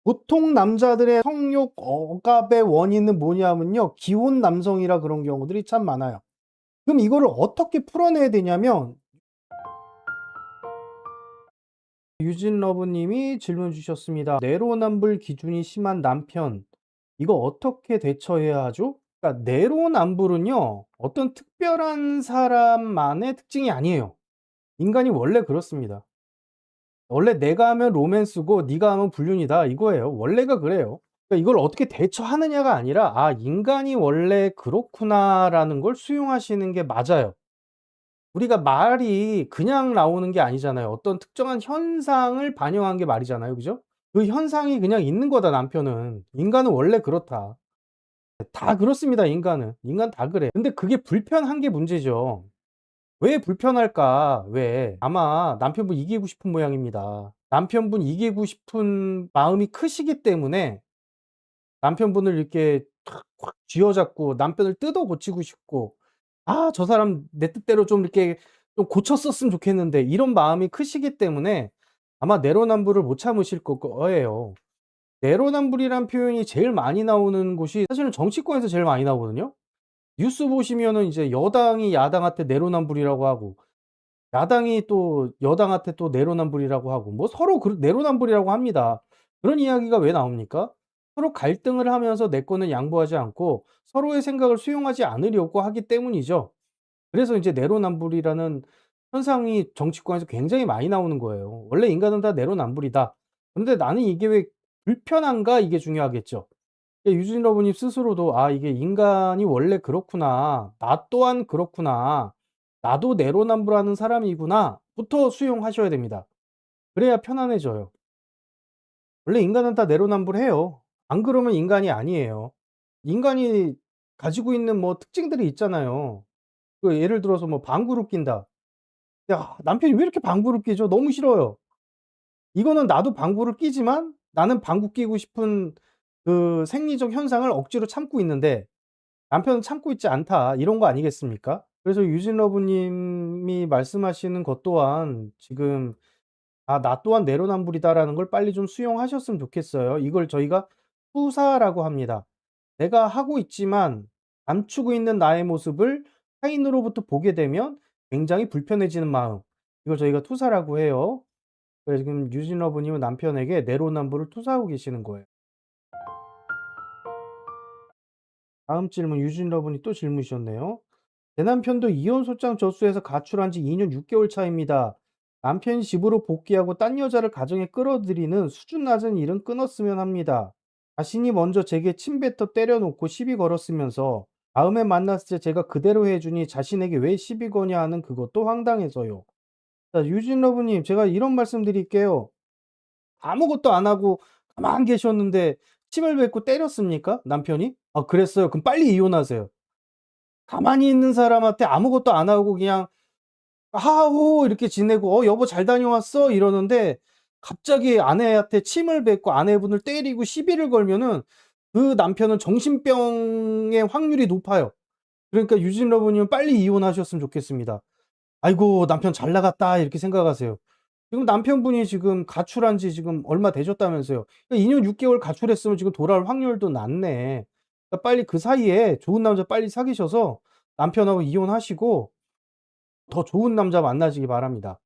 보통 남자들의 성욕 억압의 원인은 뭐냐면요, 기혼 남성이라 그런 경우들이 참 많아요. 그럼 이거를 어떻게 풀어내야 되냐면, 유진 러브님이 질문 주셨습니다. 내로남불 기준이 심한 남편, 이거 어떻게 대처해야 하죠? 그러니까 내로남불은요, 어떤 특별한 사람만의 특징이 아니에요. 인간이 원래 그렇습니다. 원래 내가 하면 로맨스고 네가 하면 불륜이다 이거예요. 원래가 그래요. 그러니까 이걸 어떻게 대처하느냐가 아니라 '아 인간이 원래 그렇구나.'라는 걸 수용하시는 게 맞아요. 우리가 말이 그냥 나오는 게 아니잖아요. 어떤 특정한 현상을 반영한 게 말이잖아요. 그죠? 그 현상이 그냥 있는 거다 남편은. 인간은 원래 그렇다. 다 그렇습니다 인간은. 인간 다 그래. 근데 그게 불편한 게 문제죠. 왜 불편할까? 왜? 아마 남편분 이기고 싶은 모양입니다. 남편분 이기고 싶은 마음이 크시기 때문에 남편분을 이렇게 확 쥐어잡고 남편을 뜯어 고치고 싶고 '아 저 사람 내 뜻대로 좀 이렇게 좀 고쳤었으면 좋겠는데.' 이런 마음이 크시기 때문에 아마 내로남불을 못 참으실 거예요. 내로남불이란 표현이 제일 많이 나오는 곳이 사실은 정치권에서 제일 많이 나오거든요. 뉴스 보시면은 이제 여당이 야당한테 내로남불이라고 하고 야당이 또 여당한테 또 내로남불이라고 하고 뭐 서로 내로남불이라고 합니다. 그런 이야기가 왜 나옵니까? 서로 갈등을 하면서 내 거는 양보하지 않고 서로의 생각을 수용하지 않으려고 하기 때문이죠. 그래서 이제 내로남불이라는 현상이 정치권에서 굉장히 많이 나오는 거예요. 원래 인간은 다 내로남불이다. 근데 나는 이게 왜 불편한가 이게 중요하겠죠. 유진 러브님 스스로도 '아 이게 인간이 원래 그렇구나. 나 또한 그렇구나. 나도 내로남불하는 사람이구나.'부터 수용하셔야 됩니다. 그래야 편안해져요. 원래 인간은 다 내로남불해요. 안 그러면 인간이 아니에요. 인간이 가지고 있는 뭐 특징들이 있잖아요. 그 예를 들어서 뭐 방구를 낀다. 야 남편이 왜 이렇게 방구를 끼죠? 너무 싫어요. 이거는 나도 방구를 끼지만 나는 방구 끼고 싶은 그 생리적 현상을 억지로 참고 있는데 '남편은 참고 있지 않다.' 이런 거 아니겠습니까? 그래서 유진 러브님이 말씀하시는 것 또한 지금 '아 나 또한 내로남불이다.'라는 걸 빨리 좀 수용하셨으면 좋겠어요. 이걸 저희가 투사라고 합니다. 내가 하고 있지만 감추고 있는 나의 모습을 타인으로부터 보게 되면 굉장히 불편해지는 마음. 이걸 저희가 투사라고 해요. 그래서 지금 유진 러브님은 남편에게 내로남불을 투사하고 계시는 거예요. 다음 질문 유진 러브님 또 질문 주셨네요. 제 남편도 이혼 소장 접수해서 가출한 지 2년 6개월 차입니다. 남편이 집으로 복귀하고 딴 여자를 가정에 끌어들이는 수준 낮은 일은 끊었으면 합니다. 자신이 먼저 제게 침뱉어 때려놓고 시비 걸었으면서 다음에 만났을 때 제가 그대로 해주니 자신에게 왜 시비 거냐 하는 그것도 황당해서요. 자, 유진 러브님, 제가 이런 말씀 드릴게요. 아무것도 안 하고 가만 계셨는데 침을 뱉고 때렸습니까? 남편이? 아, 그랬어요. 그럼 빨리 이혼하세요. 가만히 있는 사람한테 아무것도 안 하고 그냥 하하호 이렇게 지내고 여보 잘 다녀왔어?" 이러는데 갑자기 아내한테 침을 뱉고 아내분을 때리고 시비를 걸면은 그 남편은 정신병의 확률이 높아요. 그러니까 유진 러브님은 빨리 이혼하셨으면 좋겠습니다. '아이고 남편 잘 나갔다.' 이렇게 생각하세요. 지금 남편분이 지금 가출한 지 지금 얼마 되셨다면서요. 그러니까 2년 6 개월 가출했으면 지금 돌아올 확률도 낮네. 그러니까 빨리 그 사이에 좋은 남자 빨리 사귀셔서 남편하고 이혼하시고 더 좋은 남자 만나시기 바랍니다.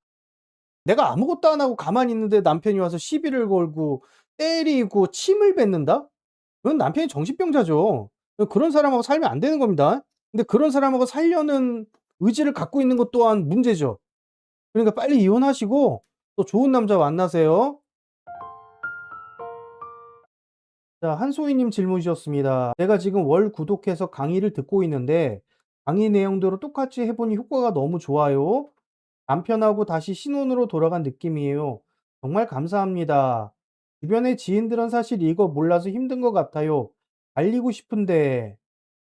내가 아무것도 안 하고 가만히 있는데 남편이 와서 시비를 걸고 때리고 침을 뱉는다? 그건 남편이 정신병자죠. 그런 사람하고 살면 안 되는 겁니다. 근데 그런 사람하고 살려는 의지를 갖고 있는 것 또한 문제죠. 그러니까 빨리 이혼하시고 또 좋은 남자 만나세요. 자, 한소희 님 질문 주셨습니다. "제가 지금 월 구독해서 강의를 듣고 있는데 강의 내용대로 똑같이 해 보니 효과가 너무 좋아요. 남편하고 다시 신혼으로 돌아간 느낌이에요. 정말 감사합니다. 주변의 지인들은 사실 이거 몰라서 힘든 것 같아요. 알리고 싶은데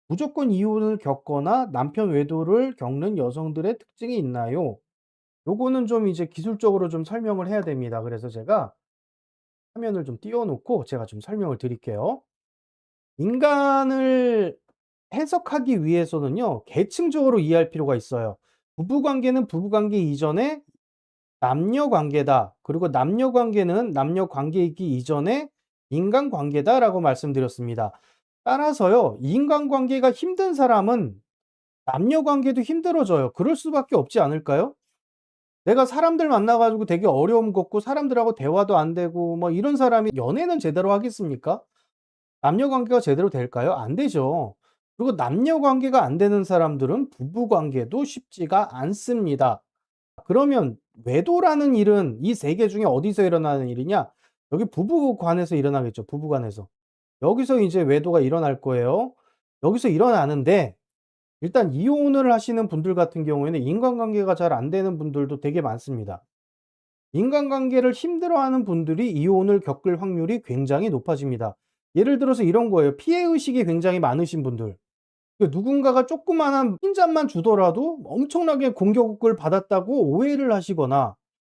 무조건 이혼을 겪거나 남편 외도를 겪는 여성들의 특징이 있나요?" 요거는 좀 이제 기술적으로 좀 설명을 해야 됩니다. 그래서 제가 화면을 좀 띄워 놓고 제가 좀 설명을 드릴게요. 인간을 해석하기 위해서는요, 계층적으로 이해할 필요가 있어요. 부부관계는 부부관계 이전에 남녀 관계다. 그리고 남녀 관계는 남녀 관계이기 이전에 인간관계다라고 말씀드렸습니다. 따라서요, 인간관계가 힘든 사람은 남녀 관계도 힘들어져요. 그럴 수밖에 없지 않을까요? 내가 사람들 만나 가지고 되게 어려움 겪고 사람들하고 대화도 안 되고 뭐 이런 사람이 연애는 제대로 하겠습니까? 남녀 관계가 제대로 될까요? 안 되죠. 그리고 남녀 관계가 안 되는 사람들은 부부 관계도 쉽지가 않습니다. 그러면 외도라는 일은 이 세 개 중에 어디서 일어나는 일이냐? 여기 부부간에서 일어나겠죠, 부부간에서. 여기서 이제 외도가 일어날 거예요. 여기서 일어나는데 일단 이혼을 하시는 분들 같은 경우에는 인간관계가 잘 안 되는 분들도 되게 많습니다. 인간관계를 힘들어하는 분들이 이혼을 겪을 확률이 굉장히 높아집니다. 예를 들어서 이런 거예요. 피해 의식이 굉장히 많으신 분들. 누군가가 조그마한 핀잔만 주더라도 엄청나게 공격을 받았다고 오해를 하시거나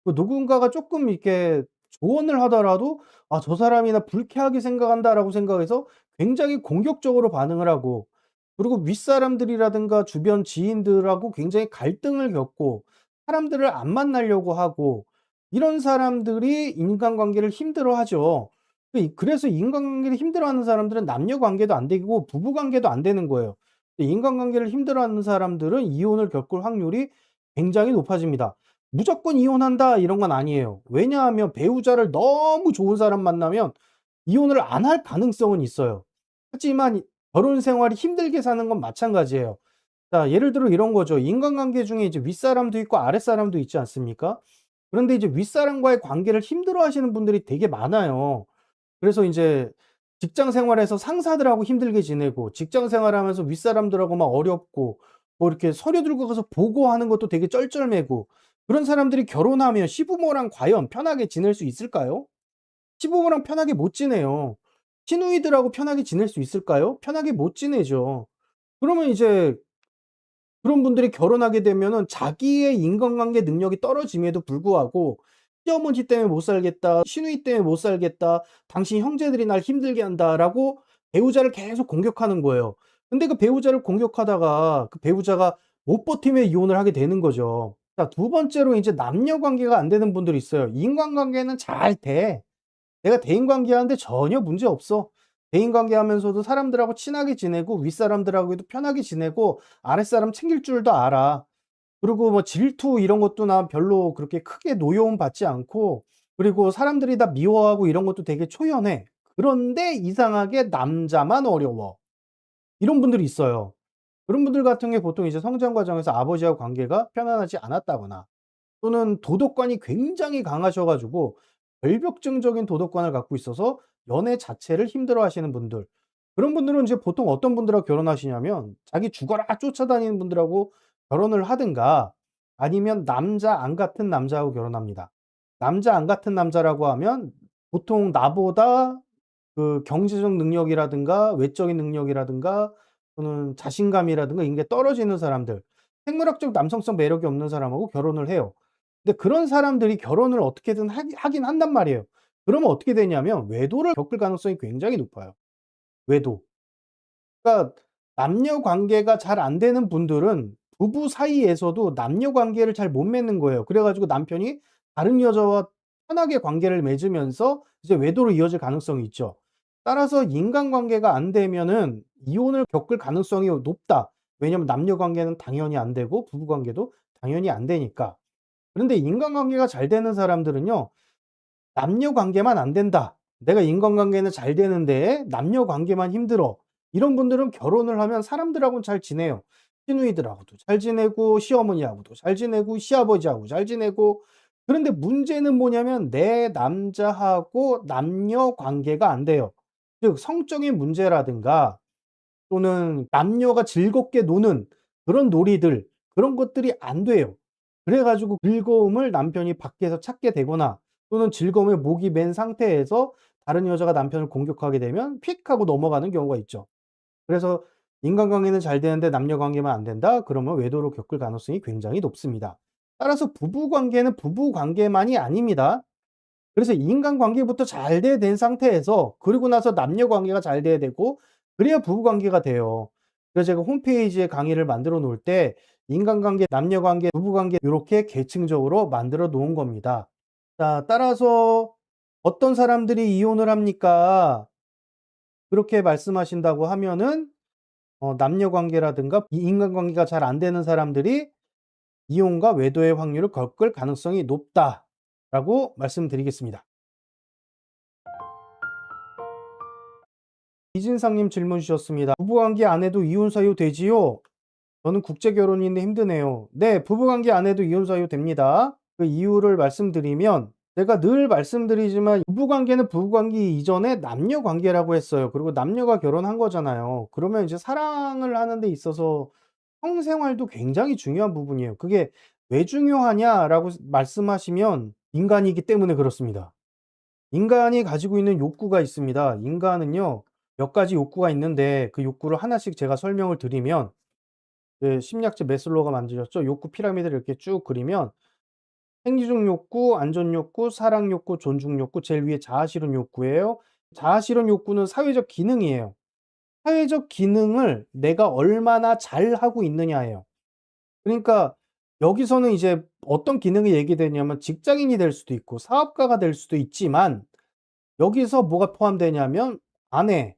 누군가가 조금 이렇게 조언을 하더라도 '아 저 사람이 나 불쾌하게 생각한다.'라고 생각해서 굉장히 공격적으로 반응을 하고, 그리고 윗사람들이라든가 주변 지인들하고 굉장히 갈등을 겪고 사람들을 안 만나려고 하고, 이런 사람들이 인간관계를 힘들어하죠. 그래서 인간관계를 힘들어하는 사람들은 남녀 관계도 안 되고 부부 관계도 안 되는 거예요. 인간관계를 힘들어하는 사람들은 이혼을 겪을 확률이 굉장히 높아집니다. 무조건 이혼한다 이런 건 아니에요. 왜냐하면 배우자를 너무 좋은 사람 만나면 이혼을 안 할 가능성은 있어요. 하지만 결혼 생활이 힘들게 사는 건 마찬가지예요. 자, 예를 들어 이런 거죠. 인간관계 중에 이제 윗사람도 있고 아랫사람도 있지 않습니까? 그런데 이제 윗사람과의 관계를 힘들어하시는 분들이 되게 많아요. 그래서 인제 직장 생활에서 상사들하고 힘들게 지내고, 직장 생활하면서 윗사람들하고 막 어렵고, 뭐 이렇게 서류 들고 가서 보고하는 것도 되게 쩔쩔매고, 그런 사람들이 결혼하면 시부모랑 과연 편하게 지낼 수 있을까요? 시부모랑 편하게 못 지내요. 시누이들하고 편하게 지낼 수 있을까요? 편하게 못 지내죠. 그러면 이제 그런 분들이 결혼하게 되면은 자기의 인간관계 능력이 떨어짐에도 불구하고 "시어머니 때문에 못 살겠다. 시누이 때문에 못 살겠다. 당신 형제들이 날 힘들게 한다."라고 배우자를 계속 공격하는 거예요. 근데 그 배우자를 공격하다가 그 배우자가 못 버티면 이혼을 하게 되는 거죠. 자, 두 번째로 이제 남녀 관계가 안 되는 분들이 있어요. 인간관계는 잘 돼. 내가 대인관계 하는데 전혀 문제 없어. 대인관계 하면서도 사람들하고 친하게 지내고 윗사람들하고도 편하게 지내고 아랫사람 챙길 줄도 알아. 그리고 뭐 질투 이런 것도 나 별로 그렇게 크게 노여움 받지 않고, 그리고 사람들이 다 미워하고 이런 것도 되게 초연해. 그런데 이상하게 남자만 어려워. 이런 분들이 있어요. 그런 분들 같은 게 보통 이제 성장 과정에서 아버지와 관계가 편안하지 않았다거나, 또는 도덕관이 굉장히 강하셔 가지고 결벽증적인 도덕관을 갖고 있어서 연애 자체를 힘들어하시는 분들. 그런 분들은 이제 보통 어떤 분들하고 결혼하시냐면 자기 죽어라 쫓아다니는 분들하고 결혼을 하든가, 아니면 남자 안 같은 남자하고 결혼합니다. 남자 안 같은 남자라고 하면 보통 나보다 그 경제적 능력이라든가 외적인 능력이라든가 또는 자신감이라든가 이런 게 떨어지는 사람들, 생물학적 남성성 매력이 없는 사람하고 결혼을 해요. 근데 그런 사람들이 결혼을 어떻게든 하긴 한단 말이에요. 그러면 어떻게 되냐면 외도를 겪을 가능성이 굉장히 높아요, 외도. 그러니까 남녀 관계가 잘 안 되는 분들은 부부 사이에서도 남녀 관계를 잘 못 맺는 거예요. 그래 가지고 남편이 다른 여자와 편하게 관계를 맺으면서 이제 외도로 이어질 가능성이 있죠. 따라서 인간관계가 안 되면은 이혼을 겪을 가능성이 높다. 왜냐하면 남녀 관계는 당연히 안 되고 부부 관계도 당연히 안 되니까. 그런데 인간관계가 잘 되는 사람들은요, 남녀 관계만 안 된다. 내가 인간관계는 잘 되는데 남녀 관계만 힘들어. 이런 분들은 결혼을 하면 사람들하고는 잘 지내요. 시누이들하고도 잘 지내고 시어머니하고도 잘 지내고 시아버지하고 잘 지내고. 그런데 문제는 뭐냐면 내 남자하고 남녀 관계가 안 돼요. 즉 성적인 문제라든가 또는 남녀가 즐겁게 노는 그런 놀이들, 그런 것들이 안 돼요. 그래 가지고 즐거움을 남편이 밖에서 찾게 되거나 또는 즐거움에 목이 맨 상태에서 다른 여자가 남편을 공격하게 되면 픽 하고 넘어가는 경우가 있죠. 그래서 인간관계는 잘 되는데 남녀 관계만 안 된다? 그러면 외도를 겪을 가능성이 굉장히 높습니다. 따라서 부부 관계는 부부 관계만이 아닙니다. 그래서 인간관계부터 잘 돼야 된 상태에서 그리고 나서 남녀 관계가 잘 돼야 되고, 그래야 부부 관계가 돼요. 그래서 제가 홈페이지에 강의를 만들어 놓을 때 인간관계, 남녀 관계, 부부 관계 요렇게 계층적으로 만들어 놓은 겁니다. 자, 따라서 어떤 사람들이 이혼을 합니까? 그렇게 말씀하신다고 하면은 남녀 관계라든가 이 인간관계가 잘 안 되는 사람들이 이혼과 외도의 확률을 겪을 가능성이 높다라고 말씀드리겠습니다. 이진상님 질문 주셨습니다. "부부관계 안 해도 이혼 사유 되지요? 저는 국제 결혼인데 힘드네요." 네, 부부관계 안 해도 이혼 사유 됩니다. 그 이유를 말씀드리면 제가 늘 말씀드리지만 부부관계는 부부관계 이전에 남녀 관계라고 했어요. 그리고 남녀가 결혼한 거잖아요. 그러면 이제 사랑을 하는 데 있어서 성생활도 굉장히 중요한 부분이에요. 그게 "왜 중요하냐?"라고 말씀하시면 인간이기 때문에 그렇습니다. 인간이 가지고 있는 욕구가 있습니다. 인간은요, 몇 가지 욕구가 있는데 그 욕구를 하나씩 제가 설명을 드리면, 심리학자 매슬로우가 만드셨죠. 욕구 피라미드를 이렇게 쭉 그리면 생리적 욕구, 안전 욕구, 사랑 욕구, 존중 욕구, 제일 위에 자아 실현 욕구예요. 자아 실현 욕구는 사회적 기능이에요. 사회적 기능을 내가 얼마나 잘하고 있느냐예요. 그러니까 여기서는 이제 어떤 기능이 얘기되냐면 직장인이 될 수도 있고 사업가가 될 수도 있지만, 여기서 뭐가 포함되냐면 아내,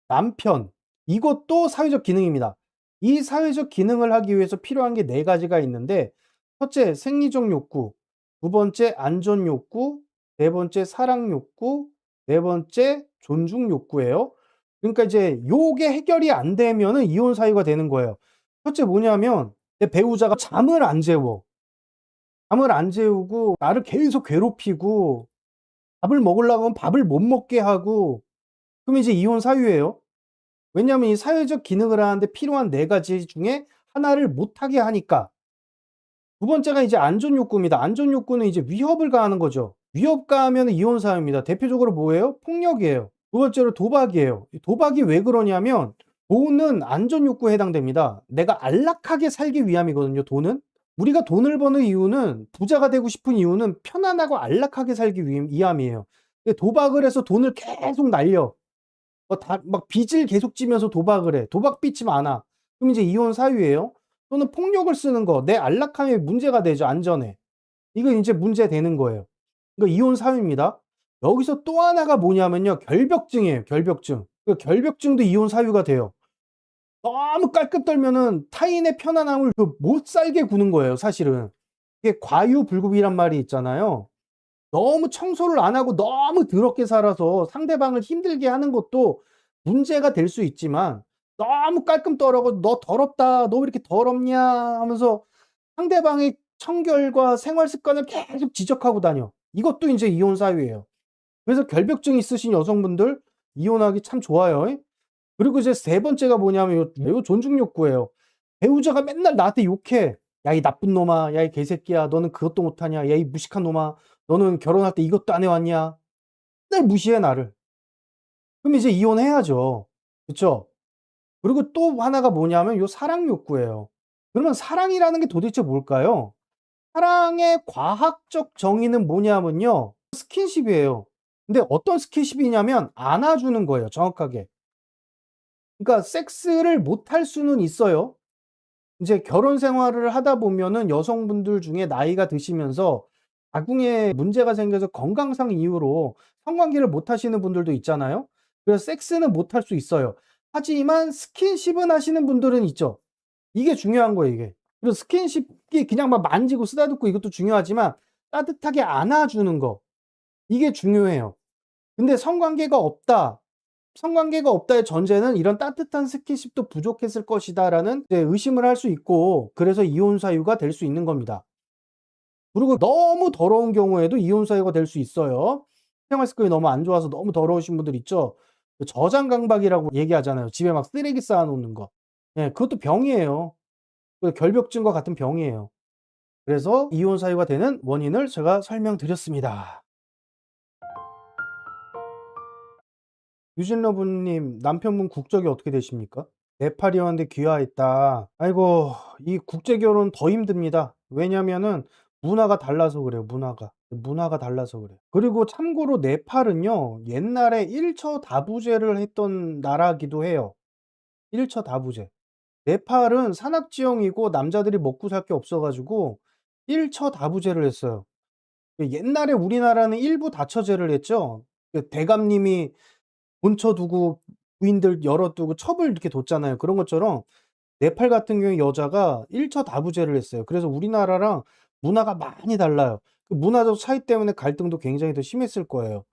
남편, 이것도 사회적 기능입니다. 이 사회적 기능을 하기 위해서 필요한 게 네 가지가 있는데, 첫째 생리적 욕구, 두 번째 안전 욕구, 네 번째 사랑 욕구, 네 번째 존중 욕구예요. 그러니까 이제 요게 해결이 안 되면은 이혼 사유가 되는 거예요. 첫째 뭐냐면 내 배우자가 잠을 안 재워. 잠을 안 재우고 나를 계속 괴롭히고 밥을 먹으려고 하면 밥을 못 먹게 하고, 그럼 이제 이혼 사유예요. 왜냐하면 이 사회적 기능을 하는데 필요한 네 가지 중에 하나를 못 하게 하니까. 두 번째가 이제 안전 욕구입니다. 안전 욕구는 이제 위협을 가하는 거죠. 위협 가하면은 이혼 사유입니다. 대표적으로 뭐예요? 폭력이에요. 두 번째로 도박이에요. 이 도박이 왜 그러냐면 돈은 안전 욕구에 해당됩니다. 내가 안락하게 살기 위함이거든요, 돈은. 우리가 돈을 버는 이유는, 부자가 되고 싶은 이유는 편안하고 안락하게 살기 위함이에요. 근데 도박을 해서 돈을 계속 날려. 막 빚을 계속 지면서 도박을 해. 도박빚이 많아. 그럼 이제 이혼 사유예요. 또는 폭력을 쓰는 거, 내 안락함에 문제가 되죠, 안전에. 이거 인제 문제되는 거예요. 이거 이혼 사유입니다. 여기서 또 하나가 뭐냐면요, 결벽증이에요, 결벽증. 그 결벽증도 이혼 사유가 돼요. 너무 깔끔 떨면은 타인의 편안함을 못 살게 구는 거예요, 사실은. 이게 과유불급이란 말이 있잖아요. 너무 청소를 안 하고 너무 더럽게 살아서 상대방을 힘들게 하는 것도 문제가 될 수 있지만, 너무 깔끔 떨어고 "너 더럽다. 너 왜 이렇게 더럽냐." 하면서 상대방의 청결과 생활 습관을 계속 지적하고 다녀. 이것도 인제 이혼 사유예요. 그래서 결벽증 있으신 여성분들 이혼하기 참 좋아요. 그리고 이제 세 번째가 뭐냐면 요 존중 욕구예요. 배우자가 맨날 나한테 욕해. "야 이 나쁜 놈아. 야 이 개새끼야. 너는 그것도 못하냐. 야 이 무식한 놈아. 너는 결혼할 때 이것도 안 해 왔냐." 맨날 무시해 나를. 그럼 이제 이혼해야죠. 그쵸? 그리고 또 하나가 뭐냐면 요 사랑 욕구예요. 그러면 사랑이라는 게 도대체 뭘까요? 사랑의 과학적 정의는 뭐냐면요, 스킨십이에요. 근데 어떤 스킨십이냐면 안아주는 거예요, 정확하게. 그러니까 섹스를 못 할 수는 있어요. 인제 결혼 생활을 하다 보면은 여성분들 중에 나이가 드시면서 자궁에 문제가 생겨서 건강상 이유로 성관계를 못 하시는 분들도 있잖아요. 그래서 섹스는 못 할 수 있어요. 하지만 스킨십은 하시는 분들은 있죠. 이게 중요한 거예요, 이게. 그리고 스킨십이 그냥 막 만지고 쓰다듬고 이것도 중요하지만 따뜻하게 안아주는 거, 이게 중요해요. 근데 성관계가 없다의 전제는 '이런 따뜻한 스킨십도 부족했을 것이다.'라는 이제 의심을 할 수 있고, 그래서 이혼 사유가 될 수 있는 겁니다. 그리고 너무 더러운 경우에도 이혼 사유가 될 수 있어요. 생활 습관이 너무 안 좋아서 너무 더러우신 분들 있죠. 그 저장 강박이라고 얘기하잖아요. 집에 막 쓰레기 쌓아 놓는 거. 예, 그것도 병이에요. 그 결벽증과 같은 병이에요. 그래서 이혼 사유가 되는 원인을 제가 설명드렸습니다. 유진러브 님, 남편분 국적이 어떻게 되십니까? 네팔이었는데 귀화했다. 아이고, 이 국제 결혼 더 힘듭니다. 왜냐면은 문화가 달라서 그래요, 문화가. 문화가 달라서 그래요. 그리고 참고로 네팔은요, 옛날에 일처다부제를 했던 나라기도 해요. 일처다부제. 네팔은 산악지형이고 남자들이 먹고 살 게 없어 가지고 일처다부제를 했어요. 옛날에 우리나라는 일부 다처제를 했죠. 대감님이 본처 두고 부인들 열어 두고 첩을 이렇게 뒀잖아요. 그런 것처럼 네팔 같은 경우에 여자가 일처다부제를 했어요. 그래서 우리나라랑 문화가 많이 달라요. 그 문화적 차이 때문에 갈등도 굉장히 더 심했을 거예요.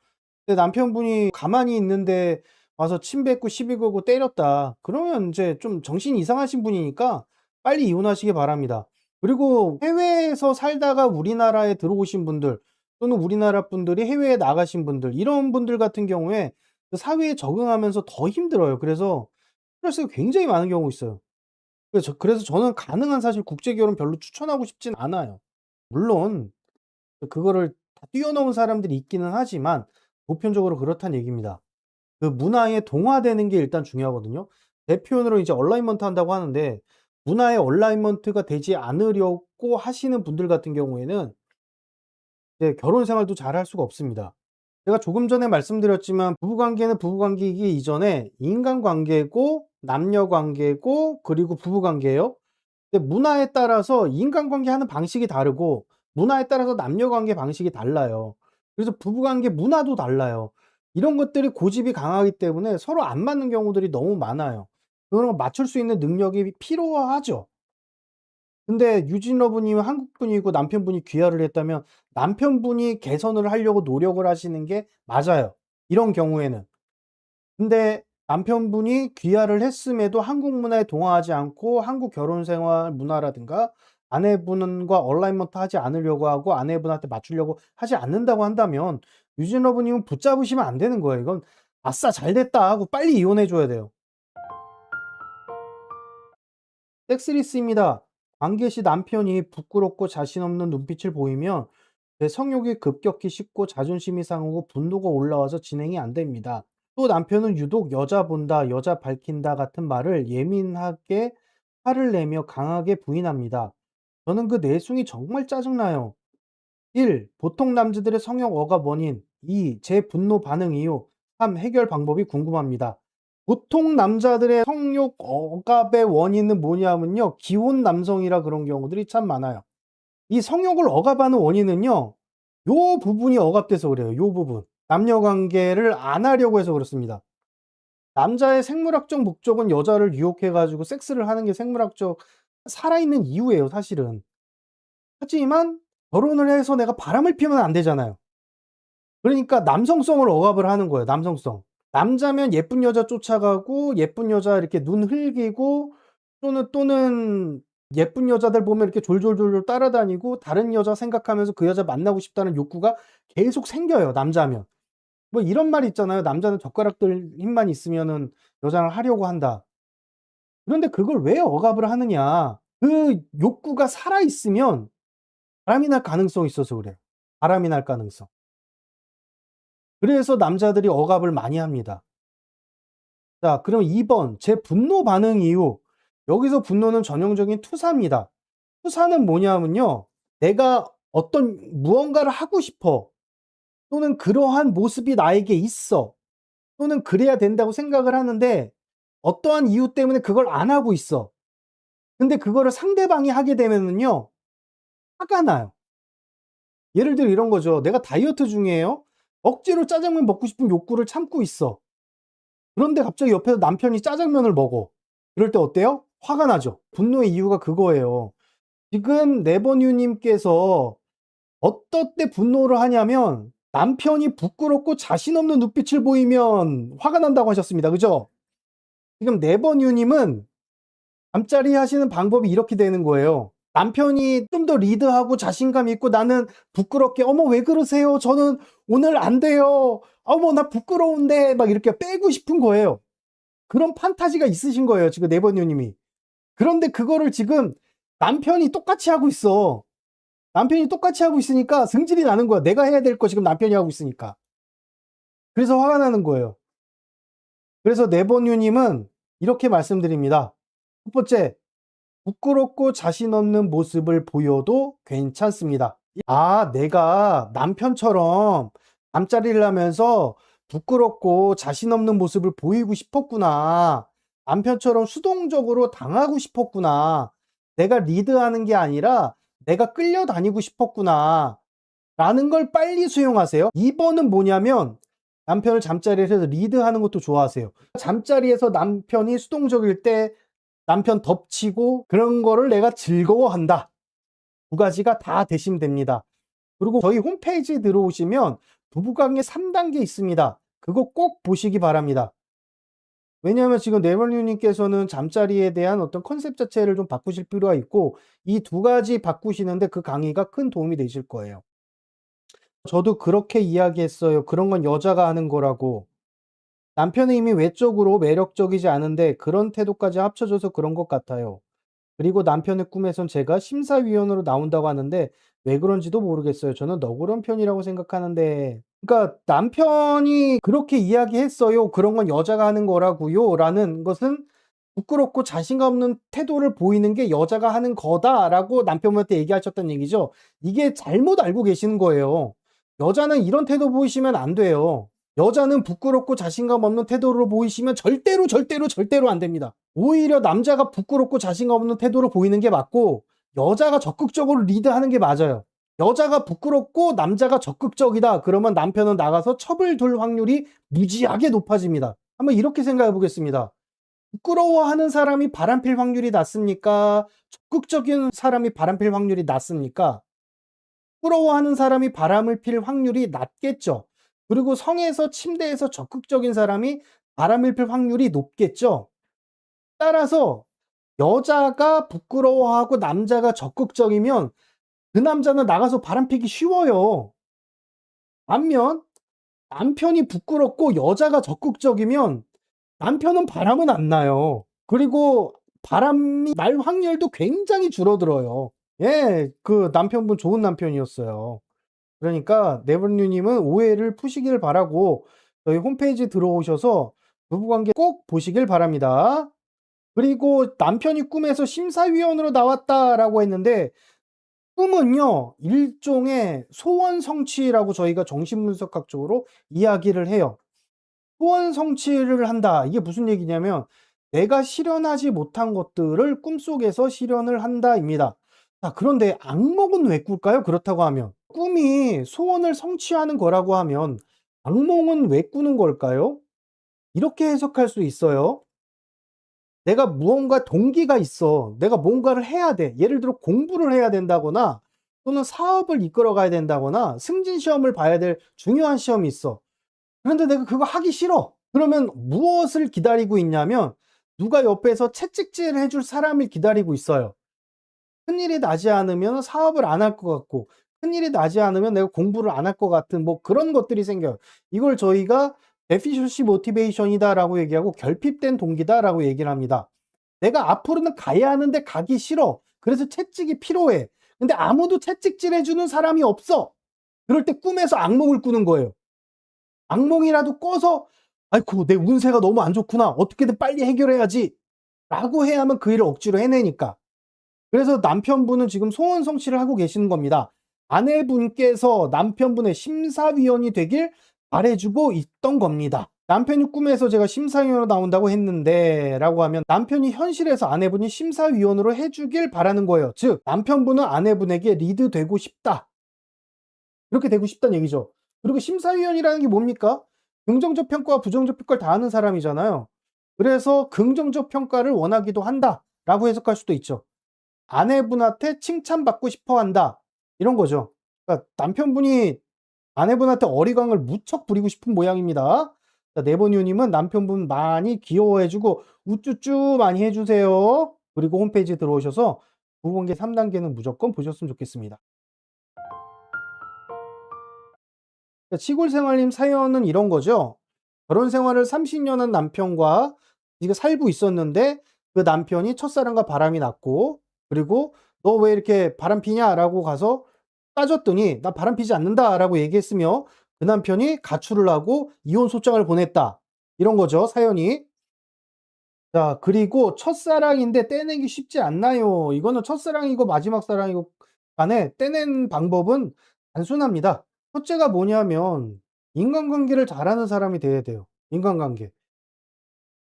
근데 남편분이 가만히 있는데 와서 침 뱉고 시비 걸고 때렸다. 그러면 인제 좀 정신이 이상하신 분이니까 빨리 이혼하시기 바랍니다. 그리고 해외에서 살다가 우리나라에 들어오신 분들 또는 우리나라 분들이 해외에 나가신 분들 이런 분들 같은 경우에 그 사회에 적응하면서 더 힘들어요. 그래서 스트레스가 굉장히 많은 경우가 있어요. 그래서 저는 가능한 사실 국제 결혼 별로 추천하고 싶진 않아요. 물론 그거를 다 뛰어넘은 사람들이 있기는 하지만 보편적으로 그렇다는 얘기입니다. 그 문화에 동화되는 게 일단 중요하거든요. 제 표현으로 이제 얼라이먼트 한다고 하는데 문화에 얼라이먼트가 되지 않으려고 하시는 분들 같은 경우에는 이제 결혼 생활도 잘할 수가 없습니다. 제가 조금 전에 말씀드렸지만 부부관계는 부부관계이기 이전에 인간관계고 남녀관계고 그리고 부부관계예요. 근데 문화에 따라서 인간관계 하는 방식이 다르고 문화에 따라서 남녀관계 방식이 달라요. 그래서 부부관계 문화도 달라요. 이런 것들이 고집이 강하기 때문에 서로 안 맞는 경우들이 너무 많아요. 그런 거 맞출 수 있는 능력이 필요하죠. 근데 유진 러브님은 한국 분이고 남편분이 귀화를 했다면 남편분이 개선을 하려고 노력을 하시는 게 맞아요, 이런 경우에는. 근데 남편분이 귀화를 했음에도 한국 문화에 동화하지 않고 한국 결혼 생활 문화라든가 아내분과 얼라이먼트 하지 않으려고 하고 아내분한테 맞추려고 하지 않는다고 한다면 유진 러브님은 붙잡으시면 안 되는 거예요. 이건 '아싸 잘됐다.' 하고 빨리 이혼해 줘야 돼요. 섹스리스입니다. 관계 시 남편이 부끄럽고 자신 없는 눈빛을 보이면 제 성욕이 급격히 식고 자존심이 상하고 분노가 올라와서 진행이 안 됩니다. 또 남편은 유독 "여자 본다, 여자 밝힌다." 같은 말을 예민하게 화를 내며 강하게 부인합니다. 저는 그 내숭이 정말 짜증나요. 1. 보통 남자들의 성역 억압 원인. 2. 제 분노 반응 이유. 3. 해결 방법이 궁금합니다. 보통 남자들의 성욕 억압의 원인은 뭐냐면요, 기혼 남성이라 그런 경우들이 참 많아요. 이 성욕을 억압하는 원인은요, 요 부분이 억압돼서 그래요. 요 부분. 남녀 관계를 안 하려고 해서 그렇습니다. 남자의 생물학적 목적은 여자를 유혹해 가지고 섹스를 하는 게 생물학적 살아있는 이유예요, 사실은. 하지만 결혼을 해서 내가 바람을 피우면 안 되잖아요. 그러니까 남성성을 억압을 하는 거예요, 남성성. 남자면 예쁜 여자 쫓아가고 예쁜 여자 이렇게 눈 흘기고 또는 예쁜 여자들 보면 이렇게 졸졸졸졸 따라다니고 다른 여자 생각하면서 그 여자 만나고 싶다는 욕구가 계속 생겨요, 남자면. 뭐 이런 말이 있잖아요. "남자는 젓가락들 힘만 있으면은 여자를 하려고 한다." 그런데 그걸 왜 억압을 하느냐. 그 욕구가 살아 있으면 바람이 날 가능성이 있어서 그래요. 바람이 날 가능성. 그래서 남자들이 억압을 많이 합니다. 자, 그럼 2 번 제 분노 반응 이유. 여기서 분노는 전형적인 투사입니다. 투사는 뭐냐면요, 내가 어떤 무언가를 하고 싶어. 또는 그러한 모습이 나에게 있어. 또는 그래야 된다고 생각을 하는데 어떠한 이유 때문에 그걸 안 하고 있어. 근데 그거를 상대방이 하게 되면은요, 화가 나요. 예를 들어 이런 거죠. 내가 다이어트 중이에요. 억지로 짜장면 먹고 싶은 욕구를 참고 있어. 그런데 갑자기 옆에서 남편이 짜장면을 먹어. 그럴 때 어때요? 화가 나죠. 분노의 이유가 그거예요. 지금 네버뉴 님께서 어떨 때 분노를 하냐면 남편이 부끄럽고 자신 없는 눈빛을 보이면 화가 난다고 하셨습니다. 그죠? 지금 네버뉴 님은 잠자리 하시는 방법이 이렇게 되는 거예요. 남편이 좀 더 리드하고 자신감 있고 나는 부끄럽게 "어머 왜 그러세요? 저는 오늘 안 돼요. 어머 나 부끄러운데." 막 이렇게 빼고 싶은 거예요. 그런 판타지가 있으신 거예요, 지금 네버뉴 님이. 그런데 그거를 지금 남편이 똑같이 하고 있어. 남편이 똑같이 하고 있으니까 승질이 나는 거야. 내가 해야 될 거 지금 남편이 하고 있으니까. 그래서 화가 나는 거예요. 그래서 네버뉴 님은 이렇게 말씀드립니다. 첫 번째, 부끄럽고 자신 없는 모습을 보여도 괜찮습니다. 내가 남편처럼 잠자리를 하면서 부끄럽고 자신 없는 모습을 보이고 싶었구나. 남편처럼 수동적으로 당하고 싶었구나. 내가 리드하는 게 아니라 내가 끌려다니고 싶었구나. 라는 걸 빨리 수용하세요. 2번은 뭐냐면 남편을 잠자리에서 리드하는 것도 좋아하세요. 잠자리에서 남편이 수동적일 때 남편 덮치고 그런 거를 내가 즐거워한다. 두 가지가 다 되시면 됩니다. 그리고 저희 홈페이지에 들어오시면 부부관계 3단계 있습니다. 그거 꼭 보시기 바랍니다. 왜냐하면 지금 네버뉴님께서는 잠자리에 대한 어떤 컨셉 자체를 좀 바꾸실 필요가 있고 이 두 가지 바꾸시는데 그 강의가 큰 도움이 되실 거예요. 저도 그렇게 이야기했어요. 그런 건 여자가 하는 거라고. 남편은 이미 외적으로 매력적이지 않은데 그런 태도까지 합쳐져서 그런 것 같아요. 그리고 남편의 꿈에선 제가 심사위원으로 나온다고 하는데 왜 그런지도 모르겠어요. 저는 너그러운 편이라고 생각하는데. 그러니까 남편이 그렇게 이야기했어요. "그런 건 여자가 하는 거라고요." 라는 것은 부끄럽고 자신감 없는 태도를 보이는 게 "여자가 하는 거다."라고 남편분한테 얘기하셨다는 얘기죠. 이게 잘못 알고 계시는 거예요. 여자는 이런 태도 보이시면 안 돼요. 여자는 부끄럽고 자신감 없는 태도를 보이시면 절대로, 절대로, 절대로 안 됩니다. 오히려 남자가 부끄럽고 자신감 없는 태도를 보이는 게 맞고 여자가 적극적으로 리드하는 게 맞아요. 여자가 부끄럽고 남자가 적극적이다 그러면 남편은 나가서 첩을 둘 확률이 무지하게 높아집니다. 한번 이렇게 생각해 보겠습니다. 부끄러워하는 사람이 바람필 확률이 낮습니까? 적극적인 사람이 바람필 확률이 낮습니까? 부끄러워하는 사람이 바람을 필 확률이 낮겠죠. 그리고 성에서 침대에서 적극적인 사람이 바람을 필 확률이 높겠죠. 따라서 여자가 부끄러워하고 남자가 적극적이면 그 남자는 나가서 바람피기 쉬워요. 반면 남편이 부끄럽고 여자가 적극적이면 남편은 바람은 안 나요. 그리고 바람이 날 확률도 굉장히 줄어들어요. 예. 그 남편분 좋은 남편이었어요. 그러니까 네버뉴 님은 오해를 푸시길 바라고 저희 홈페이지 들어오셔서 부부관계 꼭 보시길 바랍니다. 그리고 남편이 꿈에서 심사위원으로 나왔다라고 했는데 꿈은요, 일종의 소원 성취라고 저희가 정신분석학적으로 이야기를 해요. 소원 성취를 한다. 이게 무슨 얘기냐면 내가 실현하지 못한 것들을 꿈속에서 실현을 한다입니다. 자, 그런데 악몽은 왜 꿀까요? 그렇다고 하면 꿈이 소원을 성취하는 거라고 하면 악몽은 왜 꾸는 걸까요? 이렇게 해석할 수 있어요. 내가 무언가 동기가 있어. 내가 뭔가를 해야 돼. 예를 들어 공부를 해야 된다거나 또는 사업을 이끌어 가야 된다거나 승진 시험을 봐야 될 중요한 시험이 있어. 그런데 내가 그거 하기 싫어. 그러면 무엇을 기다리고 있냐면 누가 옆에서 채찍질을 해줄 사람을 기다리고 있어요. 큰일이 나지 않으면 사업을 안 할 것 같고 큰일이 나지 않으면 내가 공부를 안 할 것 같은 뭐 그런 것들이 생겨요. 이걸 저희가 deficiency motivation이다라고 얘기하고 결핍된 동기다라고 얘기를 합니다. 내가 앞으로는 가야 하는데 가기 싫어. 그래서 채찍이 필요해. 근데 아무도 채찍질 해주는 사람이 없어. 그럴 때 꿈에서 악몽을 꾸는 거예요. 악몽이라도 꿔서 "아이고 내 운세가 너무 안 좋구나. 어떻게든 빨리 해결해야지." 라고 해야만 그 일을 억지로 해내니까. 그래서 남편분은 지금 소원 성취를 하고 계시는 겁니다. 아내분께서 남편분의 심사위원이 되길 바래 주고 있던 겁니다. 남편이 꿈에서 제가 심사위원으로 나온다고 했는데 라고 하면 남편이 현실에서 아내분이 심사위원으로 해 주길 바라는 거예요. 즉 남편분은 아내분에게 리드되고 싶다. 그렇게 되고 싶다는 얘기죠. 그리고 심사위원이라는 게 뭡니까? 긍정적 평가와 부정적 평가를 다 하는 사람이잖아요. 그래서 긍정적 평가를 원하기도 한다라고 해석할 수도 있죠. 아내분한테 칭찬받고 싶어 한다. 이런 거죠. 그러니까 남편분이 아내분한테 어리광을 무척 부리고 싶은 모양입니다. 자, 네버뉴 님은 남편분 많이 귀여워해 주고 우쭈쭈 많이 해 주세요. 그리고 홈페이지에 들어오셔서 부부관계 3단계는 무조건 보셨으면 좋겠습니다. 시골 생활님 사연은 이런 거죠. 결혼 생활을 30년 한 남편과 이거 살고 있었는데 그 남편이 첫사랑과 바람이 났고 그리고 "너 왜 이렇게 바람 피냐?"라고 가서 따졌더니 "나 바람 피지 않는다."라고 얘기했으며 그 남편이 가출을 하고 이혼 소장을 보냈다. 이런 거죠, 사연이. 자, 그리고 첫사랑인데 떼내기 쉽지 않나요? 이거는 첫사랑이고 마지막 사랑이고 간에 떼낸 방법은 단순합니다. 첫째가 뭐냐면 인간관계를 잘하는 사람이 돼야 돼요. 인간관계.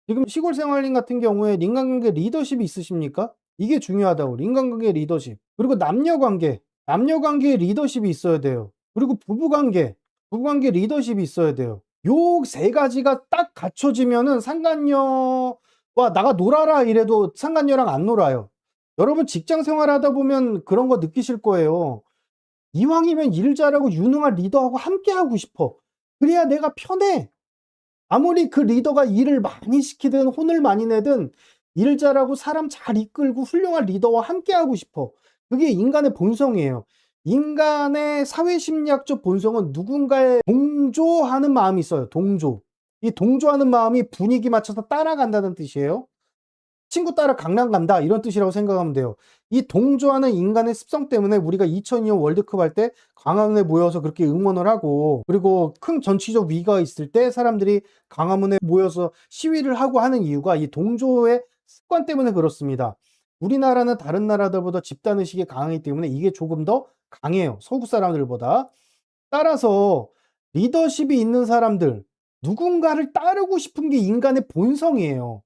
지금 시골 생활님 같은 경우에 인간관계 리더십이 있으십니까? 이게 중요하다고. 인간관계 리더십. 그리고 남녀관계. 남녀관계에 리더십이 있어야 돼요. 그리고 부부관계 리더십이 있어야 돼요. 요 세 가지가 딱 갖춰지면은 상간녀와 "나가 놀아라." 이래도 상간녀랑 안 놀아요. 여러분 직장 생활하다 보면 그런 거 느끼실 거예요. 이왕이면 일 잘하고 유능한 리더하고 함께 하고 싶어. 그래야 내가 편해. 아무리 그 리더가 일을 많이 시키든 혼을 많이 내든 일 잘하고 사람 잘 이끌고 훌륭한 리더와 함께 하고 싶어. 그게 인간의 본성이에요. 인간의 사회심리학적 본성은 누군가에 동조하는 마음이 있어요, 동조. 이 동조하는 마음이 분위기 맞춰서 따라간다는 뜻이에요. 친구 따라 강남 간다 이런 뜻이라고 생각하면 돼요. 이 동조하는 인간의 습성 때문에 우리가 2002년 월드컵 할 때 광화문에 모여서 그렇게 응원을 하고, 그리고 큰 정치적 위기가 있을 때 사람들이 광화문에 모여서 시위를 하고 하는 이유가 이 동조의 습관 때문에 그렇습니다. 우리나라는 다른 나라들보다 집단 의식이 강하기 때문에 이게 조금 더 강해요, 서구 사람들보다. 따라서 리더십이 있는 사람들, 누군가를 따르고 싶은 게 인간의 본성이에요.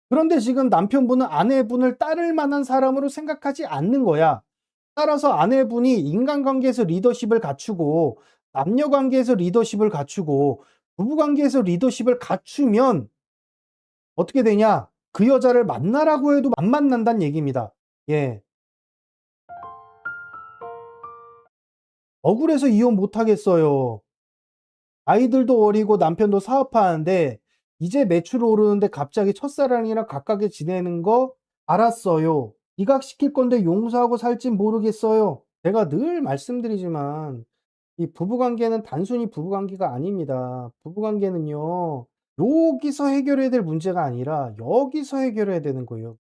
그런데 지금 남편분은 아내분을 따를 만한 사람으로 생각하지 않는 거야. 따라서 아내분이 인간관계에서 리더십을 갖추고 남녀관계에서 리더십을 갖추고 부부관계에서 리더십을 갖추면 어떻게 되냐? 그 여자를 만나라고 해도 안 만난다는 얘기입니다. 예. 억울해서 이혼 못 하겠어요. 아이들도 어리고 남편도 사업하는데 이제 매출 오르는데 갑자기 첫사랑이랑 가깝게 지내는 거 알았어요. 이각시킬 건데 용서하고 살진 모르겠어요. 제가 늘 말씀드리지만 이 부부관계는 단순히 부부관계가 아닙니다. 부부관계는요, 여기서 해결해야 될 문제가 아니라 여기서 해결해야 되는 거예요.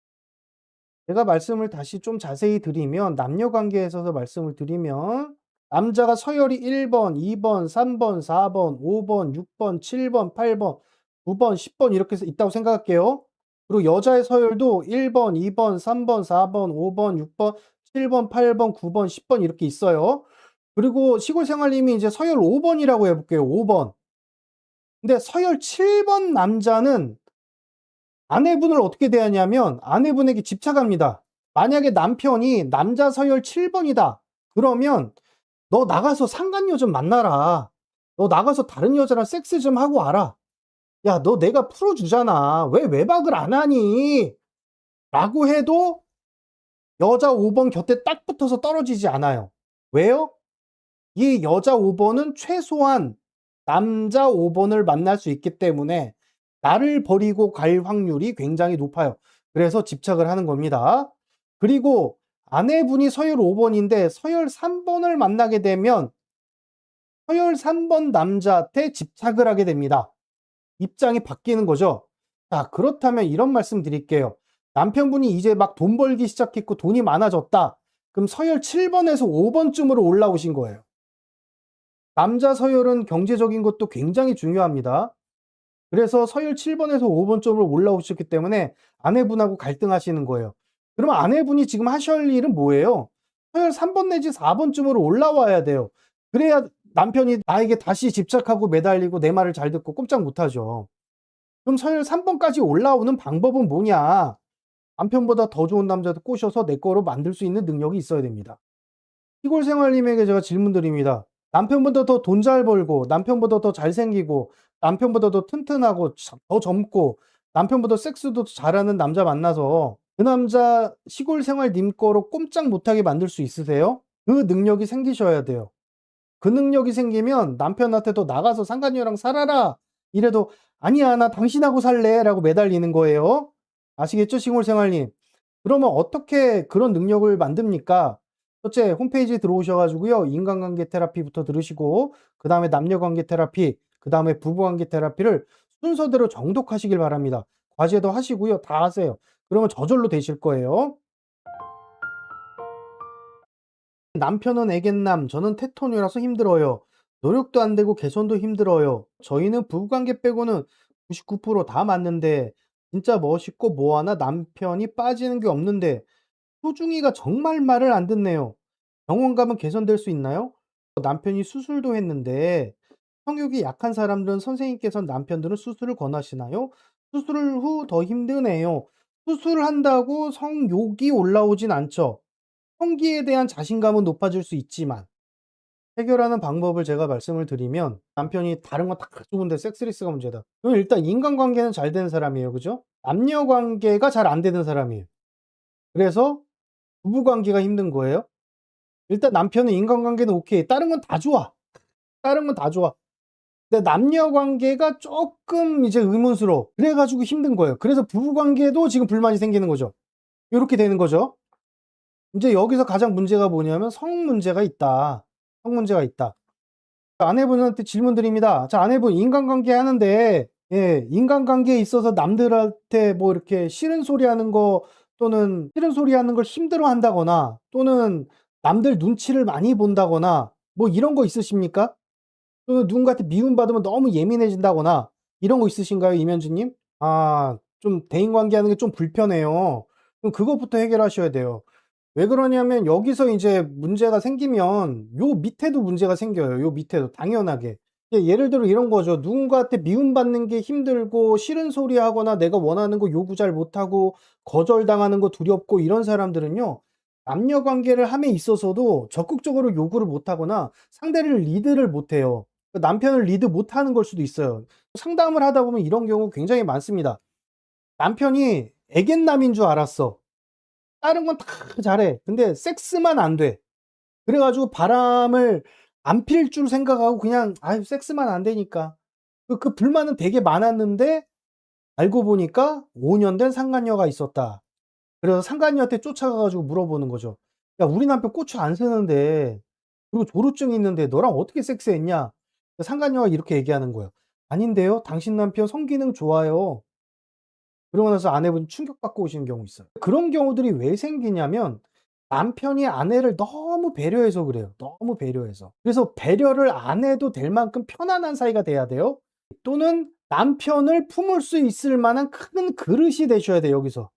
제가 말씀을 다시 좀 자세히 드리면, 남녀 관계에 있어서 말씀을 드리면 남자가 서열이 1 번, 2 번, 3 번, 4 번, 5 번, 6 번, 7 번, 8 번, 9 번, 10번 이렇게 해서 있다고 생각할게요. 그리고 여자의 서열도 1 번, 2 번, 3 번, 4 번, 5 번, 6 번, 7 번, 8 번, 9 번, 10번 이렇게 있어요. 그리고 시골 생활님이 이제 서열 5 번이라고 해 볼게요, 5 번. 근데 서열 7번 남자는 아내분을 어떻게 대하냐면 아내분에게 집착합니다. 만약에 남편이 남자 서열 7 번이다. 그러면 "너 나가서 상간녀 좀 만나라. 너 나가서 다른 여자랑 섹스 좀 하고 와라. 야, 너 내가 풀어 주잖아. 왜 외박을 안 하니?" 라고 해도 여자 5번 곁에 딱 붙어서 떨어지지 않아요. 왜요? 이 여자 5 번은 최소한 남자 5 번을 만날 수 있기 때문에 나를 버리고 갈 확률이 굉장히 높아요. 그래서 집착을 하는 겁니다. 그리고 아내분이 서열 5 번인데 서열 3 번을 만나게 되면 서열 3번 남자한테 집착을 하게 됩니다. 입장이 바뀌는 거죠. 자, 그렇다면 이런 말씀 드릴게요. 남편분이 이제 막 돈 벌기 시작했고 돈이 많아졌다. 그럼 서열 7 번에서 5 번쯤으로 올라오신 거예요. 남자 서열은 경제적인 것도 굉장히 중요합니다. 그래서 서열 7 번에서 5번 쪽으로 올라오셨기 때문에 아내분하고 갈등하시는 거예요. 그러면 아내분이 지금 하셔야 할 일은 뭐예요? 서열 3번 내지 4 번쯤으로 올라와야 돼요. 그래야 남편이 나에게 다시 집착하고 매달리고 내 말을 잘 듣고 꼼짝 못 하죠. 그럼 서열 3 번까지 올라오는 방법은 뭐냐? 남편보다 더 좋은 남자도 꼬셔서 내 거로 만들 수 있는 능력이 있어야 됩니다. 시골 생활님에게 제가 질문 드립니다. 남편보다 더 돈 잘 벌고 남편보다 더 잘생기고 남편보다 더 튼튼하고 더 젊고 남편보다 섹스도 잘하는 남자 만나서 그 남자 시골 생활님 거로 꼼짝 못하게 만들 수 있으세요? 그 능력이 생기셔야 돼요. 그 능력이 생기면 남편한테도 "나가서 상간녀랑 살아라." 이래도 "아니야. 나 당신하고 살래."라고 매달리는 거예요. 아시겠죠, 시골 생활님? 그러면 어떻게 그런 능력을 만듭니까? 첫째, 홈페이지 들어오셔 가지고요, 인간관계 테라피부터 들으시고 그다음에 남녀관계 테라피, 그다음에 부부관계 테라피를 순서대로 정독하시길 바랍니다. 과제도 하시고요. 다 하세요. 그러면 저절로 되실 거예요. 남편은 애견남, 저는 테토녀라서 힘들어요. 노력도 안 되고 개선도 힘들어요. 저희는 부부관계 빼고는 99%다 맞는데 진짜 멋있고 뭐하나 남편이 빠지는 게 없는데 소중이가 정말 말을 안 듣네요. 병원 가면 개선될 수 있나요? 남편이 수술도 했는데 성욕이 약한 사람들은 선생님께서 남편들은 수술을 권하시나요? 수술 후 더 힘드네요. 수술을 한다고 성욕이 올라오진 않죠. 성기에 대한 자신감은 높아질 수 있지만 해결하는 방법을 제가 말씀을 드리면 남편이 다른 건 다 좋은데 섹스리스가 문제다. 그럼 일단 인간관계는 잘 되는 사람이에요. 그죠? 남녀 관계가 잘 안 되는 사람이에요. 그래서 부부 관계가 힘든 거예요. 일단 남편은 인간관계는 오케이. 다른 건 다 좋아. 다른 건 다 좋아. 근데 남녀 관계가 쪼끔 이제 의문스러워. 그래 가지고 힘든 거예요. 그래서 부부 관계도 지금 불만이 생기는 거죠. 요렇게 되는 거죠. 인제 여기서 가장 문제가 뭐냐면 성 문제가 있다. 성 문제가 있다. 아내분한테 질문 드립니다. 자, 아내분 인간관계 하는데 예, 인간관계에 있어서 남들한테 뭐 이렇게 싫은 소리 하는 거 또는 싫은 소리 하는 걸 힘들어한다거나 또는 남들 눈치를 많이 본다거나 뭐 이런 거 있으십니까? 또는 누군가한테 미움받으면 너무 예민해진다거나 이런 거 있으신가요, 이면주 님? 아, 좀 대인 관계하는 게 좀 불편해요. 그럼 그것부터 해결하셔야 돼요. 왜 그러냐면 여기서 인제 문제가 생기면 요 밑에도 문제가 생겨요, 요 밑에도 당연하게. 예를 들어 이런 거죠. 누군가한테 미움받는 게 힘들고 싫은 소리 하거나 내가 원하는 거 요구 잘 못하고 거절당하는 거 두렵고 이런 사람들은요. 남녀 관계를 함에 있어서도 적극적으로 요구를 못 하거나 상대를 리드를 못 해요. 그 남편을 리드 못하는 걸 수도 있어요. 상담을 하다 보면 이런 경우 굉장히 많습니다. 남편이 애견남인 줄 알았어. 다른 건 다 잘해. 근데 섹스만 안 돼. 그래 가지고 바람을 안 필 줄 생각하고 그냥 '아유 섹스만 안 되니까.' 그 불만은 되게 많았는데 알고 보니까 5년 된 상간녀가 있었다. 그래서 상간녀한테 쫓아가 가지고 물어보는 거죠. "야 우리 남편 고추 안 쓰는데 그리고 조루증 있는데 너랑 어떻게 섹스했냐?" 상간녀가 이렇게 얘기하는 거예요. "아닌데요. 당신 남편 성기능 좋아요." 그러고 나서 아내분이 충격받고 오시는 경우 있어요. 그런 경우들이 왜 생기냐면 남편이 아내를 너무 배려해서 그래요. 너무 배려해서. 그래서 배려를 안 해도 될 만큼 편안한 사이가 돼야 돼요. 또는 남편을 품을 수 있을 만한 큰 그릇이 되셔야 돼요, 여기서.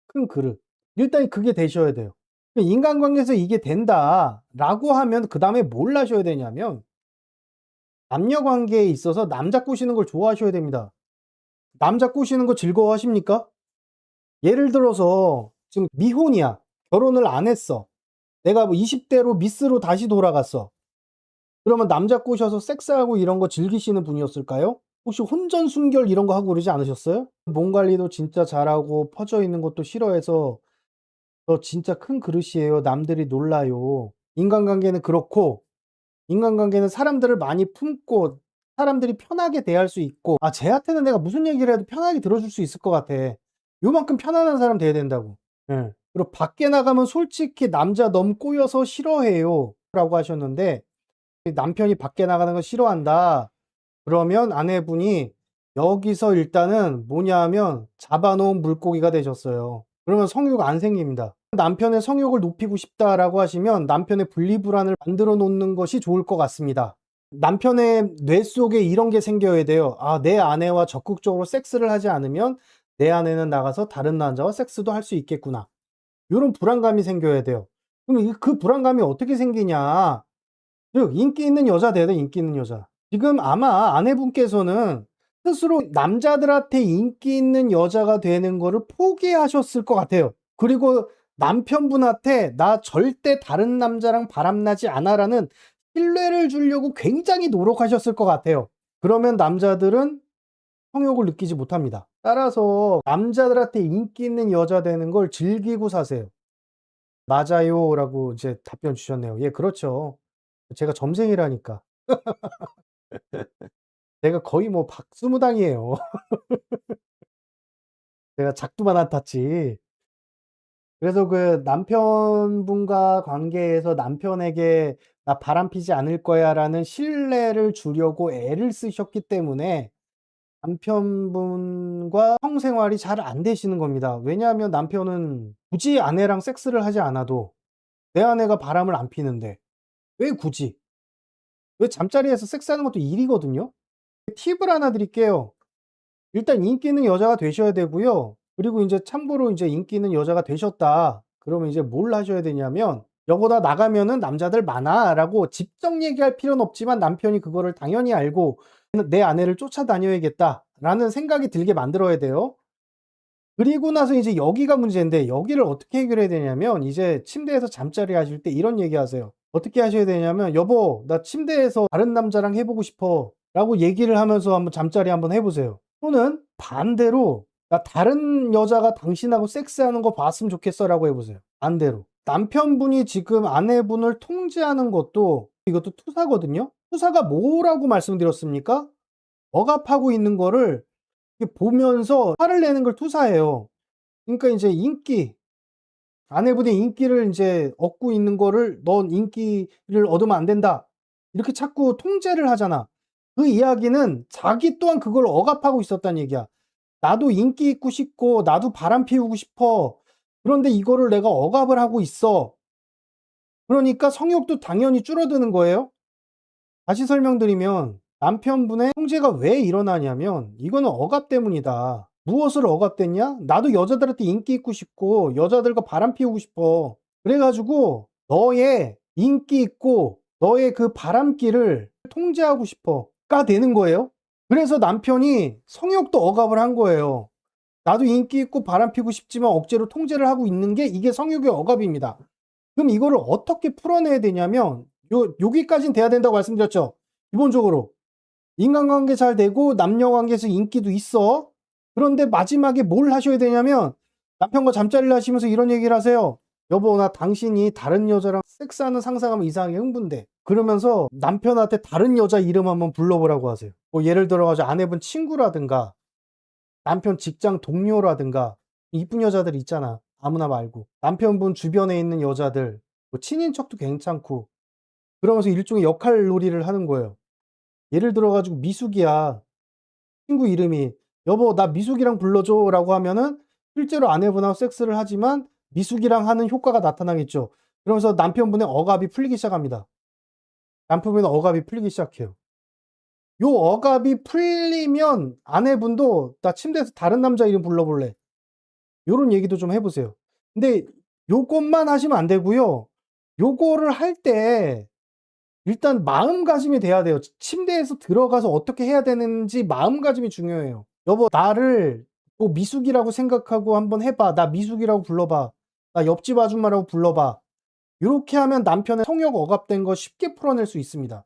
큰 그릇. 일단 그게 되셔야 돼요. 인간관계에서 이게 된다라고 하면 그다음에 뭘 하셔야 되냐면 남녀 관계에 있어서 남자 꼬시는 걸 좋아하셔야 됩니다. 남자 꼬시는 거 즐거워하십니까? 예를 들어서 지금 미혼이야. 결혼을 안 했어. 내가 뭐 20 대로 미스로 다시 돌아갔어. 그러면 남자 꼬셔서 섹스하고 이런 거 즐기시는 분이었을까요? 혹시 혼전순결 이런 거 하고 그러지 않으셨어요? 몸 관리도 진짜 잘하고 퍼져 있는 것도 싫어해서 "너 진짜 큰 그릇이에요. 남들이 놀라요." 인간관계는 그렇고 인간관계는 사람들을 많이 품고 사람들이 편하게 대할 수 있고 쟤한테는 내가 무슨 얘기를 해도 편하게 들어줄 수 있을 것 같아. 요만큼 편안한 사람 돼야 된다고. 예. 그리고 "밖에 나가면 솔직히 남자 너무 꼬여서 싫어해요." 라고 하셨는데 남편이 밖에 나가는 걸 싫어한다. 그러면 아내분이 여기서 일단은 뭐냐 하면 잡아 놓은 물고기가 되셨어요. 그러면 성욕 안 생깁니다. 남편의 성욕을 높이고 싶다라고 하시면 남편의 분리불안을 만들어 놓는 것이 좋을 것 같습니다. 남편의 뇌 속에 이런 게 생겨야 돼요. '아 내 아내와 적극적으로 섹스를 하지 않으면 내 아내는 나가서 다른 남자와 섹스도 할 수 있겠구나.' 요런 불안감이 생겨야 돼요. 그럼 그 불안감이 어떻게 생기냐. 즉 인기 있는 여자 돼야 돼, 인기 있는 여자. 지금 아마 아내분께서는 스스로 남자들한테 인기 있는 여자가 되는 거를 포기하셨을 것 같아요. 그리고 남편분한테 "나 절대 다른 남자랑 바람 나지 않아."라는 신뢰를 주려고 굉장히 노력하셨을 것 같아요. 그러면 남자들은 성욕을 느끼지 못합니다. 따라서 남자들한테 인기 있는 여자 되는 걸 즐기고 사세요. "맞아요."라고 이제 답변 주셨네요. 예, 그렇죠. 제가 점생이라니까. 제가 거의 뭐 박수무당이에요. 제가 작두만 안 탔지. 그래서 그 남편분과 관계에서 남편에게 "나 바람피지 않을 거야."라는 신뢰를 주려고 애를 쓰셨기 때문에 남편분과 성생활이 잘 안 되시는 겁니다. 왜냐하면 남편은 굳이 아내랑 섹스를 하지 않아도 내 아내가 바람을 안 피는데 왜 굳이? 왜 잠자리에서 섹스하는 것도 일이거든요. 팁을 하나 드릴게요. 일단 인기 있는 여자가 되셔야 되고요. 그리고 인제 참고로 인제 인기 있는 여자가 되셨다. 그러면 이제 뭘 하셔야 되냐면 "여보나 나가면은 남자들 많아."라고 직접 얘기할 필요는 없지만 남편이 그거를 당연히 알고 '내 아내를 쫓아다녀야겠다.'라는 생각이 들게 만들어야 돼요. 그리고 나서 이제 여기가 문제인데 여기를 어떻게 해결해야 되냐면 이제 침대에서 잠자리 하실 때 이런 얘기하세요. 어떻게 하셔야 되냐면 "여보 나 침대에서 다른 남자랑 해 보고 싶어." 라고 얘기를 하면서 한번 잠자리 한번 해 보세요. 또는 반대로 "나 다른 여자가 당신하고 섹스하는 거 봤으면 좋겠어."라고 해 보세요. 반대로. 남편분이 지금 아내분을 통제하는 것도 이것도 투사거든요. 투사가 뭐라고 말씀드렸습니까? 억압하고 있는 거를 이렇게 보면서 화를 내는 걸 투사예요. 그러니까 인제 인기, 아내분의 인기를 인제 얻고 있는 거를 "넌 인기를 얻으면 안 된다." 이렇게 자꾸 통제를 하잖아. 그 이야기는 자기 또한 그걸 억압하고 있었다는 얘기야. "나도 인기 있고 싶고 나도 바람 피우고 싶어. 그런데 이거를 내가 억압을 하고 있어." 그러니까 성욕도 당연히 줄어드는 거예요. 다시 설명드리면 남편분의 통제가 왜 일어나냐면 이거는 억압 때문이다. 무엇을 억압됐냐? "나도 여자들한테 인기 있고 싶고 여자들과 바람 피우고 싶어. 그래 가지고 너의 인기 있고 너의 그 바람기를 통제하고 싶어."가 되는 거예요. 그래서 남편이 성욕도 억압을 한 거예요. 나도 인기 있고 바람 피우고 싶지만 억지로 통제를 하고 있는 게 이게 성욕의 억압입니다. 그럼 이거를 어떻게 풀어내야 되냐면 여기까지는 돼야 된다고 말씀드렸죠. 기본적으로. 인간관계 잘 되고 남녀 관계에서 인기도 있어. 그런데 마지막에 뭘 하셔야 되냐면 남편과 잠자리를 하시면서 이런 얘기를 하세요. "여보 나 당신이 다른 여자랑 섹스하는 상상하면 이상하게 흥분돼." 그러면서 남편한테 다른 여자 이름 한번 불러 보라고 하세요. 뭐 예를 들어 가지고 아내분 친구라든가 남편 직장 동료라든가 이쁜 여자들 있잖아, 아무나 말고. 남편분 주변에 있는 여자들 뭐 친인척도 괜찮고 그러면서 일종의 역할놀이를 하는 거예요. 예를 들어 가지고 미숙이야. 친구 이름이 "여보 나 미숙이랑 불러 줘."라고 하면은 실제로 아내분하고 섹스를 하지만 미숙이랑 하는 효과가 나타나겠죠. 그러면서 남편분의 억압이 풀리기 시작합니다. 남편분의 억압이 풀리기 시작해요. 요 억압이 풀리면 아내분도 "나 침대에서 다른 남자 이름 불러 볼래." 요런 얘기도 좀 해 보세요. 근데 요것만 하시면 안 되고요. 요거를 할 때 일단 마음가짐이 돼야 돼요. 침대에서 들어가서 어떻게 해야 되는지 마음가짐이 중요해요. "여보 나를 뭐 미숙이라고 생각하고 한번 해 봐. 나 미숙이라고 불러 봐. 나 옆집 아줌마라고 불러 봐." 요렇게 하면 남편의 성욕 억압된 거 쉽게 풀어낼 수 있습니다.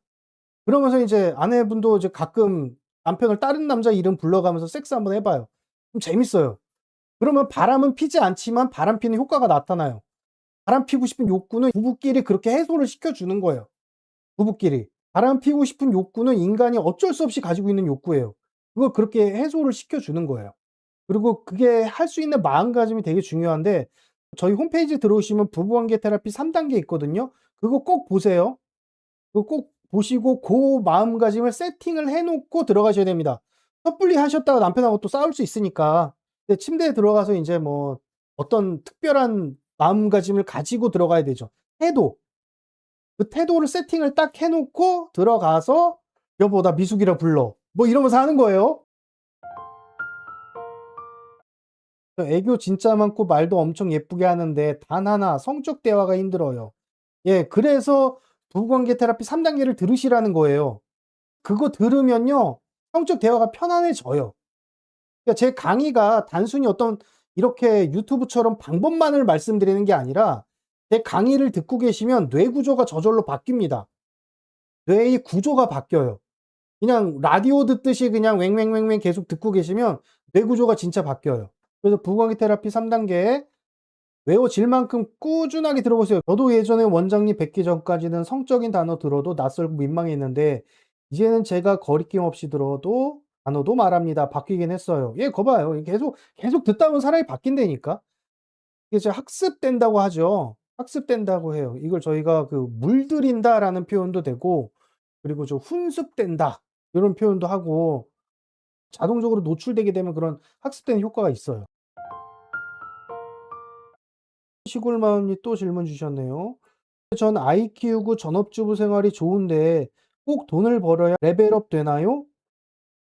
그러면서 이제 아내분도 이제 가끔 남편을 다른 남자 이름 불러가면서 섹스 한번 해 봐요. 그럼 재밌어요. 그러면 바람은 피지 않지만 바람 피는 효과가 나타나요. 바람 피고 싶은 욕구는 부부끼리 그렇게 해소를 시켜 주는 거예요, 부부끼리. 바람 피우고 싶은 욕구는 인간이 어쩔 수 없이 가지고 있는 욕구예요. 그걸 그렇게 해소를 시켜 주는 거예요. 그리고 그게 할 수 있는 마음가짐이 되게 중요한데 저희 홈페이지 들어오시면 부부관계 테라피 3 단계 있거든요. 그거 꼭 보세요. 그거 꼭 보시고 고 마음가짐을 세팅을 해 놓고 들어가셔야 됩니다. 섣불리 하셨다가 남편하고 또 싸울 수 있으니까. 근데 침대에 들어가서 인제 뭐 어떤 특별한 마음가짐을 가지고 들어가야 되죠. 태도. 그 태도를 세팅을 딱 해 놓고 들어가서 "여보 나 미숙이라 불러." 뭐 이러면서 하는 거예요. 애교 진짜 많고 말도 엄청 예쁘게 하는데 단 하나 성적 대화가 힘들어요. 예 그래서 부부관계 테라피 3 단계를 들으시라는 거예요. 그거 들으면요. 성적 대화가 편안해져요. 그러니까 제 강의가 단순히 어떤 이렇게 유튜브처럼 방법만을 말씀드리는 게 아니라 제 강의를 듣고 계시면 뇌 구조가 저절로 바뀝니다. 뇌의 구조가 바뀌어요. 그냥 라디오 듣듯이 그냥 왱왱왱왱 계속 듣고 계시면 뇌 구조가 진짜 바뀌어요. 그래서 부부관계 테라피 3 단계 외워질 만큼 꾸준하게 들어보세요. 저도 예전에 원장님 뵙기 전까지는 성적인 단어 들어도 낯설고 민망했는데 이제는 제가 거리낌 없이 들어도 단어도 말합니다. 바뀌긴 했어요. 예 거 봐요. 계속 듣다 보면 사람이 바뀐다니까. 이게 이제 학습된다고 하죠. 학습된다고 해요. 이걸 저희가 그 "물들인다."라는 표현도 되고 그리고 좀 "훈습된다." 요런 표현도 하고 자동적으로 노출되게 되면 그런 학습되는 효과가 있어요. 시골 마음님 또 질문 주셨네요. "전 아이 키우고 전업주부 생활이 좋은데 꼭 돈을 벌어야 레벨업 되나요?"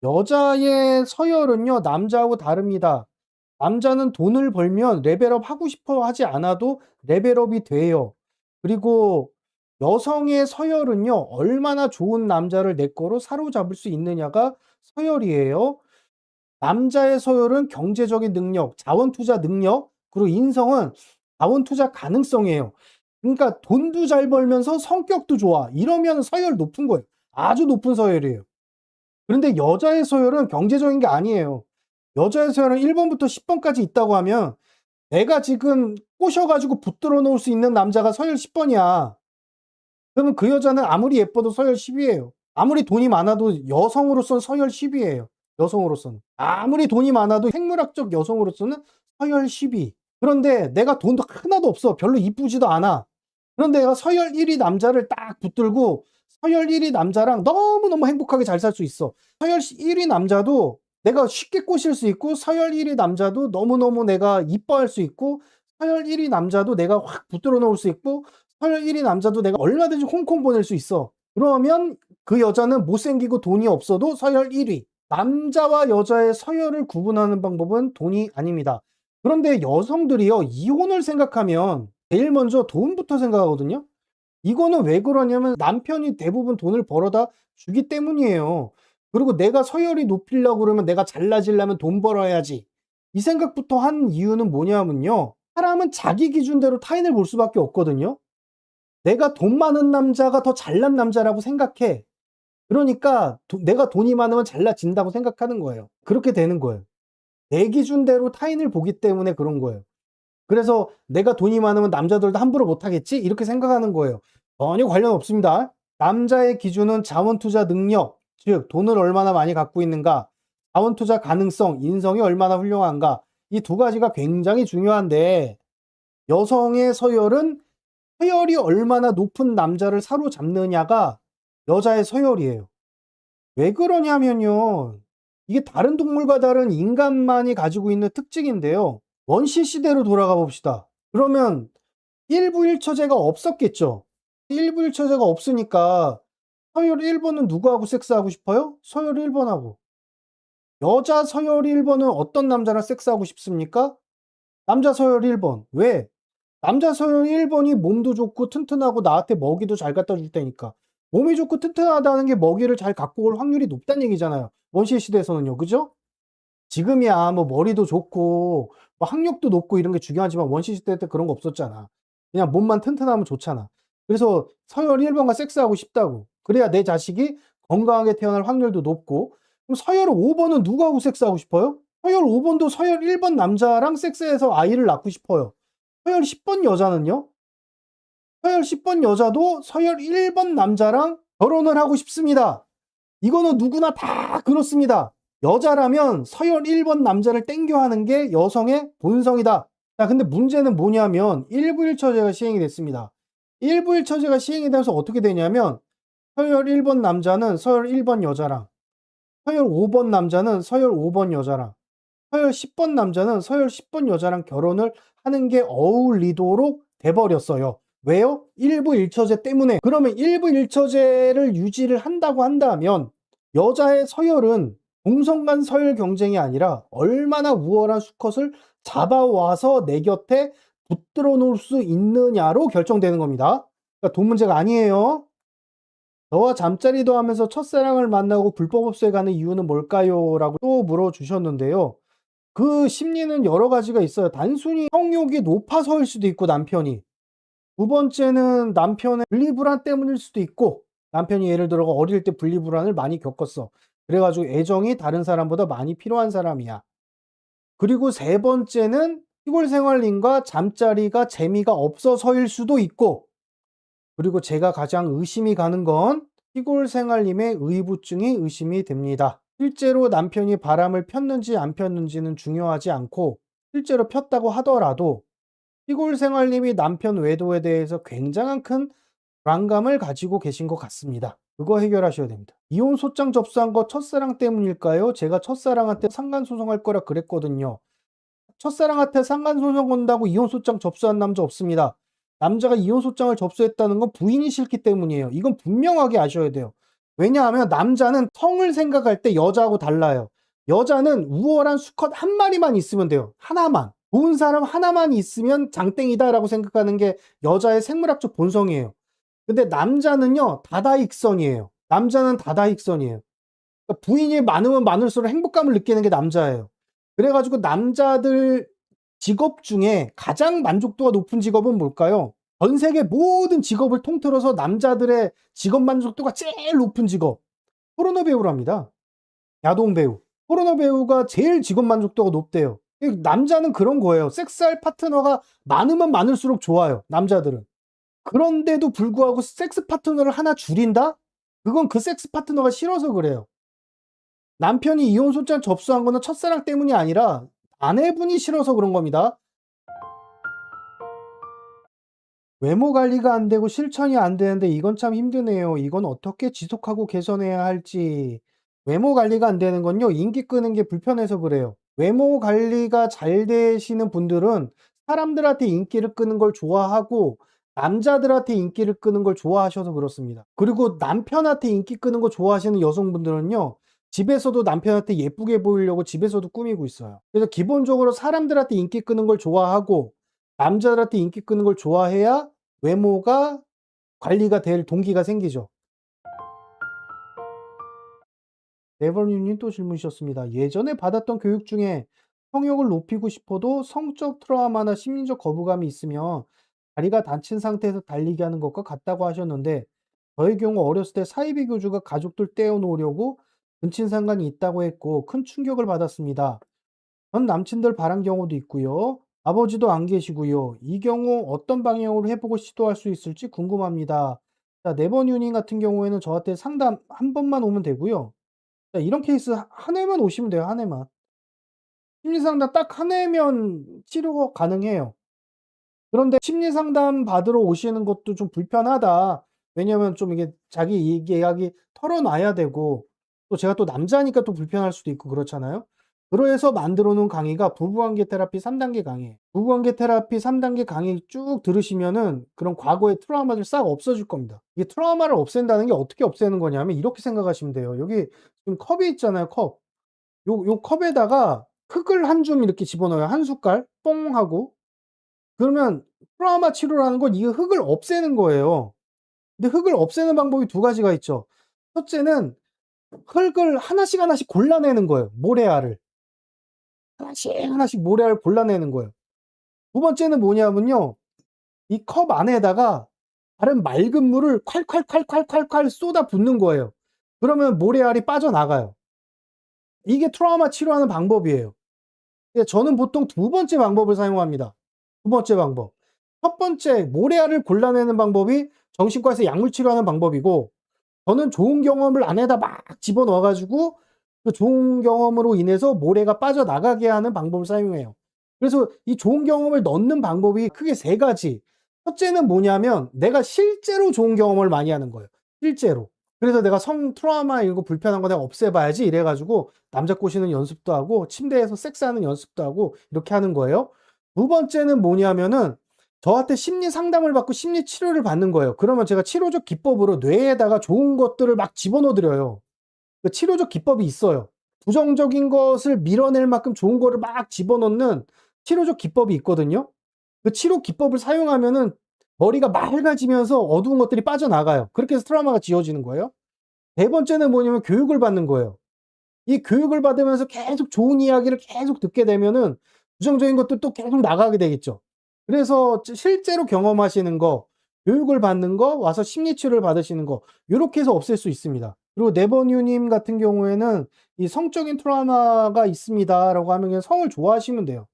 여자의 서열은요 남자하고 다릅니다. 남자는 돈을 벌면 레벨업 하고 싶어 하지 않아도 레벨업이 돼요. 그리고 여성의 서열은요 얼마나 좋은 남자를 내 거로 사로잡을 수 있느냐가 서열이에요. 남자의 서열은 경제적인 능력, 자원 투자 능력, 그리고 인성은 자원 투자 가능성이에요. 그러니까 돈도 잘 벌면서 성격도 좋아. 이러면 서열 높은 거예요. 아주 높은 서열이에요. 그런데 여자의 서열은 경제적인 게 아니에요. 여자의 서열은 1 번부터 10 번까지 있다고 하면 내가 지금 꼬셔 가지고 붙들어 놓을 수 있는 남자가 서열 10 번이야. 그러면 그 여자는 아무리 예뻐도 서열 10 이에요. 아무리 돈이 많아도 여성으로서는 서열 10 이에요, 여성으로서는. 아무리 돈이 많아도 생물학적 여성으로서는 서열 10위. 그런데 내가 돈도 하나도 없어. 별로 이쁘지도 않아. 그런데 내가 서열 1위 남자를 딱 붙들고 서열 1위 남자랑 너무너무 행복하게 잘 살 수 있어. 서열 1위 남자도 내가 쉽게 꼬실 수 있고, 서열 1위 남자도 너무너무 내가 이뻐할 수 있고, 서열 1위 남자도 내가 확 붙들어 놓을 수 있고, 서열 1위 남자도 내가 얼마든지 홍콩 보낼 수 있어. 그러면 그 여자는 못생기고 돈이 없어도 서열 1위. 남자와 여자의 서열을 구분하는 방법은 돈이 아닙니다. 그런데 여성들이요, 이혼을 생각하면 제일 먼저 돈부터 생각하거든요. 이거는 왜 그러냐면 남편이 대부분 돈을 벌어다 주기 때문이에요. 그리고 내가 서열이 높이려고 그러면 내가 잘나지려면 돈 벌어야지. 이 생각부터 한 이유는 뭐냐면요, 사람은 자기 기준대로 타인을 볼 수밖에 없거든요. 내가 돈 많은 남자가 더 잘난 남자라고 생각해. 그러니까 내가 돈이 많으면 잘나진다고 생각하는 거예요. 그렇게 되는 거예요. 내 기준대로 타인을 보기 때문에 그런 거예요. 그래서 '내가 돈이 많으면 남자들도 함부로 못 하겠지?' 이렇게 생각하는 거예요. 전혀 관련 없습니다. 남자의 기준은 자원 투자 능력, 즉 돈을 얼마나 많이 갖고 있는가, 자원 투자 가능성, 인성이 얼마나 훌륭한가, 이 두 가지가 굉장히 중요한데, 여성의 서열은 서열이 얼마나 높은 남자를 사로잡느냐가 여자의 서열이에요. 왜 그러냐면요, 이게 다른 동물과 다른 인간만이 가지고 있는 특징인데요. 원시 시대로 돌아가 봅시다. 그러면 일부일처제가 없었겠죠. 일부일처제가 없으니까 서열 1 번은 누구하고 섹스하고 싶어요? 서열 1 번하고. 여자 서열 1 번은 어떤 남자랑 섹스하고 싶습니까? 남자 서열 1 번. 왜? 남자 서열 1 번이 몸도 좋고 튼튼하고 나한테 먹이도 잘 갖다 줄 테니까. 몸이 좋고 튼튼하다는 게 먹이를 잘 갖고 올 확률이 높다는 얘기잖아요, 원시 시대에서는요. 그죠? 지금이야 뭐 머리도 좋고 뭐 학력도 높고 이런 게 중요하지만 원시 시대 때 그런 거 없었잖아. 그냥 몸만 튼튼하면 좋잖아. 그래서 서열 1 번과 섹스하고 싶다고. 그래야 내 자식이 건강하게 태어날 확률도 높고. 그럼 서열 5 번은 누구하고 섹스하고 싶어요? 서열 5 번도 서열 1번 남자랑 섹스해서 아이를 낳고 싶어요. 서열 10번 여자는요? 서열 10번 여자도 서열 1번 남자랑 결혼을 하고 싶습니다. 이거는 누구나 다 그렇습니다. 여자라면 서열 1번 남자를 땡겨 하는 게 여성의 본성이다. 자, 근데 문제는 뭐냐면 일부일처제가 시행이 됐습니다. 일부일처제가 시행이 되면서 어떻게 되냐면 서열 1번 남자는 서열 1번 여자랑, 서열 5번 남자는 서열 5번 여자랑, 서열 10번 남자는 서열 10번 여자랑 결혼을 하는 게 어울리도록 돼 버렸어요. 왜요? 일부일처제 때문에. 그러면 일부일처제를 유지를 한다고 한다면 여자의 서열은 동성 간 서열 경쟁이 아니라 얼마나 우월한 수컷을 잡아와서 내 곁에 붙들어 놓을 수 있느냐로 결정되는 겁니다. 그러니까 돈 문제가 아니에요. "너와 잠자리도 하면서 첫사랑을 만나고 불법 흡수해 가는 이유는 뭘까요?" 라고 또 물어주셨는데요. 그 심리는 여러 가지가 있어요. 단순히 성욕이 높아서일 수도 있고, 남편이. 두 번째는 남편의 분리불안 때문일 수도 있고, 남편이 예를 들어 어릴 때 분리불안을 많이 겪었어. 그래 가지고 애정이 다른 사람보다 많이 필요한 사람이야. 그리고 세 번째는 시골 생활님과 잠자리가 재미가 없어서일 수도 있고, 그리고 제가 가장 의심이 가는 건 시골 생활님의 의부증이 의심이 됩니다. 실제로 남편이 바람을 폈는지 안 폈는지는 중요하지 않고, 실제로 폈다고 하더라도 시골 생활님이 남편 외도에 대해서 굉장한 큰 불안감을 가지고 계신 것 같습니다. 그거 해결하셔야 됩니다. 이혼 소장 접수한 거 첫사랑 때문일까요? 제가 첫사랑한테 상간 소송할 거라 그랬거든요. 첫사랑한테 상간 소송 건다고 이혼 소장 접수한 남자 없습니다. 남자가 이혼 소장을 접수했다는 건 부인이 싫기 때문이에요. 이건 분명하게 아셔야 돼요. 왜냐하면 남자는 성을 생각할 때 여자하고 달라요. 여자는 우월한 수컷 한 마리만 있으면 돼요. 하나만. 좋은 사람 하나만 있으면 장땡이다라고 생각하는 게 여자의 생물학적 본성이에요. 근데 남자는요, 다다익선이에요. 남자는 다다익선이에요. 그러니까 부인이 많으면 많을수록 행복감을 느끼는 게 남자예요. 그래 가지고 남자들 직업 중에 가장 만족도가 높은 직업은 뭘까요? 전 세계 모든 직업을 통틀어서 남자들의 직업 만족도가 제일 높은 직업 포르노 배우랍니다. 야동 배우. 포르노 배우가 제일 직업 만족도가 높대요. 남자는 그런 거예요. 섹스할 파트너가 많으면 많을수록 좋아요, 남자들은. 그런데도 불구하고 섹스 파트너를 하나 줄인다? 그건 그 섹스 파트너가 싫어서 그래요. 남편이 이혼 소장 접수한 거는 첫사랑 때문이 아니라 아내분이 싫어서 그런 겁니다. 외모 관리가 안 되고 실천이 안 되는데 이건 참 힘드네요. 이건 어떻게 지속하고 개선해야 할지. 외모 관리가 안 되는 건요, 인기 끄는 게 불편해서 그래요. 외모 관리가 잘 되시는 분들은 사람들한테 인기를 끄는 걸 좋아하고 남자들한테 인기를 끄는 걸 좋아하셔서 그렇습니다. 그리고 남편한테 인기 끄는 거 좋아하시는 여성분들은요, 집에서도 남편한테 예쁘게 보이려고 집에서도 꾸미고 있어요. 그래서 기본적으로 사람들한테 인기 끄는 걸 좋아하고 남자들한테 인기 끄는 걸 좋아해야 외모가 관리가 될 동기가 생기죠. 네버뉴님 또 질문 주셨습니다. 예전에 받았던 교육 중에 성욕을 높이고 싶어도 성적 트라우마나 심리적 거부감이 있으면 다리가 다친 상태에서 달리기 하는 것과 같다고 하셨는데, 저의 경우 어렸을 때 사이비 교주가 가족들 떼어놓으려고 근친상간이 있다고 했고 큰 충격을 받았습니다. 전 남친들 바란 경우도 있고요. 아버지도 안 계시고요. 이 경우 어떤 방향으로 해보고 시도할 수 있을지 궁금합니다. 자, 네번 유닝 같은 경우에는 저한테 상담 한 번만 오면 되고요. 자, 이런 케이스 한 회만 오시면 돼요, 한 회만. 심리상담 딱 한 회면 치료 가능해요. 그런데 심리상담 받으러 오시는 것도 좀 불편하다. 왜냐면 좀 이게 자기 이야기 털어놔야 되고, 또 제가 또 남자니까 또 불편할 수도 있고 그렇잖아요. 그래서 만들어 놓은 강의가 부부관계 테라피 3단계 강의예요. 부부관계 테라피 3단계 강의 쭉 들으시면은 그런 과거의 트라우마들 싹 없어질 겁니다. 이게 트라우마를 없앤다는 게 어떻게 없애는 거냐면 이렇게 생각하시면 돼요. 여기 지금 컵이 있잖아요, 컵. 요 컵에다가 흙을 한 줌 이렇게 집어넣어요. 한 숟갈 뽕 하고. 그러면 트라우마 치료라는 건 이 흙을 없애는 거예요. 근데 흙을 없애는 방법이 두 가지가 있죠. 첫째는 흙을 하나씩 하나씩 골라내는 거예요, 모래알을. 하나씩 하나씩 모래알을 골라내는 거예요. 두 번째는 뭐냐면요, 이 컵 안에다가 다른 맑은 물을 콸콸콸콸콸콸 쏟아붓는 거예요. 그러면 모래알이 빠져나가요. 이게 트라우마 치료하는 방법이에요. 예, 저는 보통 두 번째 방법을 사용합니다. 두 번째 방법. 첫 번째 모래알을 골라내는 방법이 정신과에서 약물 치료하는 방법이고, 저는 좋은 경험을 안에다 막 집어넣어 가지고 그 좋은 경험으로 인해서 모래가 빠져나가게 하는 방법을 사용해요. 그래서 이 좋은 경험을 넣는 방법이 크게 세 가지. 첫째는 뭐냐면 내가 실제로 좋은 경험을 많이 하는 거예요, 실제로. 그래서 내가 성 트라우마 이거 불편한 거 내가 없애 봐야지 이래 가지고 남자 꼬시는 연습도 하고 침대에서 섹스하는 연습도 하고 이렇게 하는 거예요. 두 번째는 뭐냐면은 저한테 심리 상담을 받고 심리 치료를 받는 거예요. 그러면 제가 치료적 기법으로 뇌에다가 좋은 것들을 막 집어넣어 드려요. 그 치료적 기법이 있어요. 부정적인 것을 밀어낼 만큼 좋은 거를 막 집어넣는 치료적 기법이 있거든요. 그 치료 기법을 사용하면은 머리가 맑아지면서 어두운 것들이 빠져나가요. 그렇게 해서 트라우마가 지워지는 거예요. 네 번째는 뭐냐면 교육을 받는 거예요. 이 교육을 받으면서 계속 좋은 이야기를 계속 듣게 되면은 부정적인 것도 계속 나가게 되겠죠. 그래서 실제로 경험하시는 거, 교육을 받는 거, 와서 심리 치료를 받으시는 거, 요렇게 해서 없앨 수 있습니다. 그리고 네버뉴 님 같은 경우에는 이 "성적인 트라우마가 있습니다."라고 하면 그냥 성을 좋아하시면 돼요.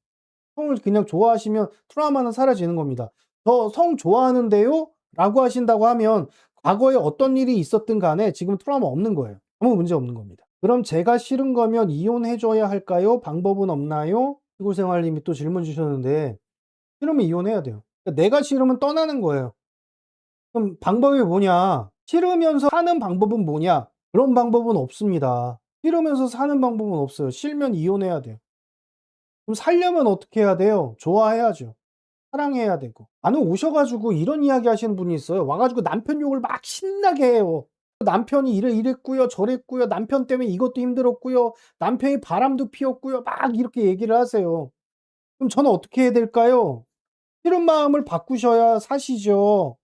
성을 그냥 좋아하시면 트라우마는 사라지는 겁니다. "저 성 좋아하는데요?" 라고 하신다고 하면 과거에 어떤 일이 있었든 간에 지금 트라우마 없는 거예요. 아무 문제 없는 겁니다. "그럼 제가 싫은 거면 이혼해 줘야 할까요? 방법은 없나요?" 시골생활 님이 또 질문 주셨는데, 싫으면 이혼해야 돼요. 그러니까 내가 싫으면 떠나는 거예요. 그럼 방법이 뭐냐? 싫으면서 사는 방법은 뭐냐? 그런 방법은 없습니다. 싫으면서 사는 방법은 없어요. 싫으면 이혼해야 돼요. 그럼 살려면 어떻게 해야 돼요? 좋아해야죠. 사랑해야 되고. 나는 오셔 가지고 이런 이야기 하시는 분이 있어요. 와 가지고 남편 욕을 막 신나게 해요. 남편이 이랬고요. 저랬고요. 남편 때문에 이것도 힘들었고요. 남편이 바람도 피웠고요. 막 이렇게 얘기를 하세요. 그럼 저는 어떻게 해야 될까요? 싫은 마음을 바꾸셔야 사시죠.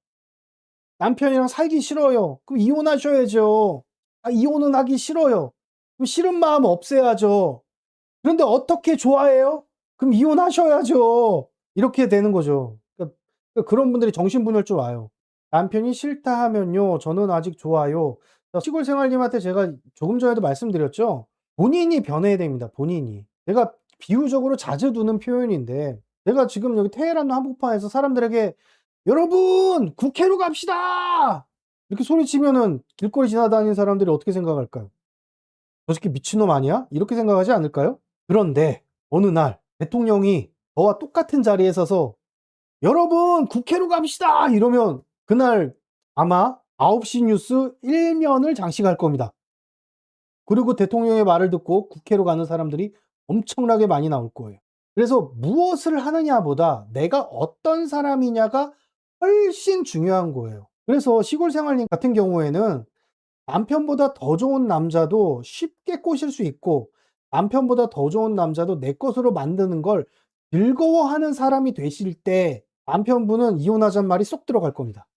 남편이랑 살기 싫어요. 그럼 이혼하셔야죠. 아, 이혼은 하기 싫어요. 그럼 싫은 마음 없애야죠. 그런데 어떻게 좋아해요? 그럼 이혼하셔야죠. 이렇게 되는 거죠. 그러니까 그런 분들이 정신분열증 와요. "남편이 싫다 하면요. 저는 아직 좋아요." 시골 생활님한테 제가 조금 전에도 말씀드렸죠. 본인이 변해야 됩니다, 본인이. 제가 비유적으로 자주 두는 표현인데 내가 지금 여기 테헤란 한복판에서 사람들에게 "여러분 국회로 갑시다!" 이렇게 소리치면은 길거리 지나다니는 사람들이 어떻게 생각할까요? '저 새끼 미친놈 아니야?' 이렇게 생각하지 않을까요? 그런데 어느 날 대통령이 저와 똑같은 자리에 서서 "여러분 국회로 갑시다!" 이러면 그날 아마 9시 뉴스 1 면을 장식할 겁니다. 그리고 대통령의 말을 듣고 국회로 가는 사람들이 엄청나게 많이 나올 거예요. 그래서 무엇을 하느냐보다 내가 어떤 사람이냐가 훨씬 중요한 거예요. 그래서 시골 생활님 같은 경우에는 남편보다 더 좋은 남자도 쉽게 꼬실 수 있고 남편보다 더 좋은 남자도 내 것으로 만드는 걸 즐거워하는 사람이 되실 때 남편분은 이혼하자는 말이 쏙 들어갈 겁니다.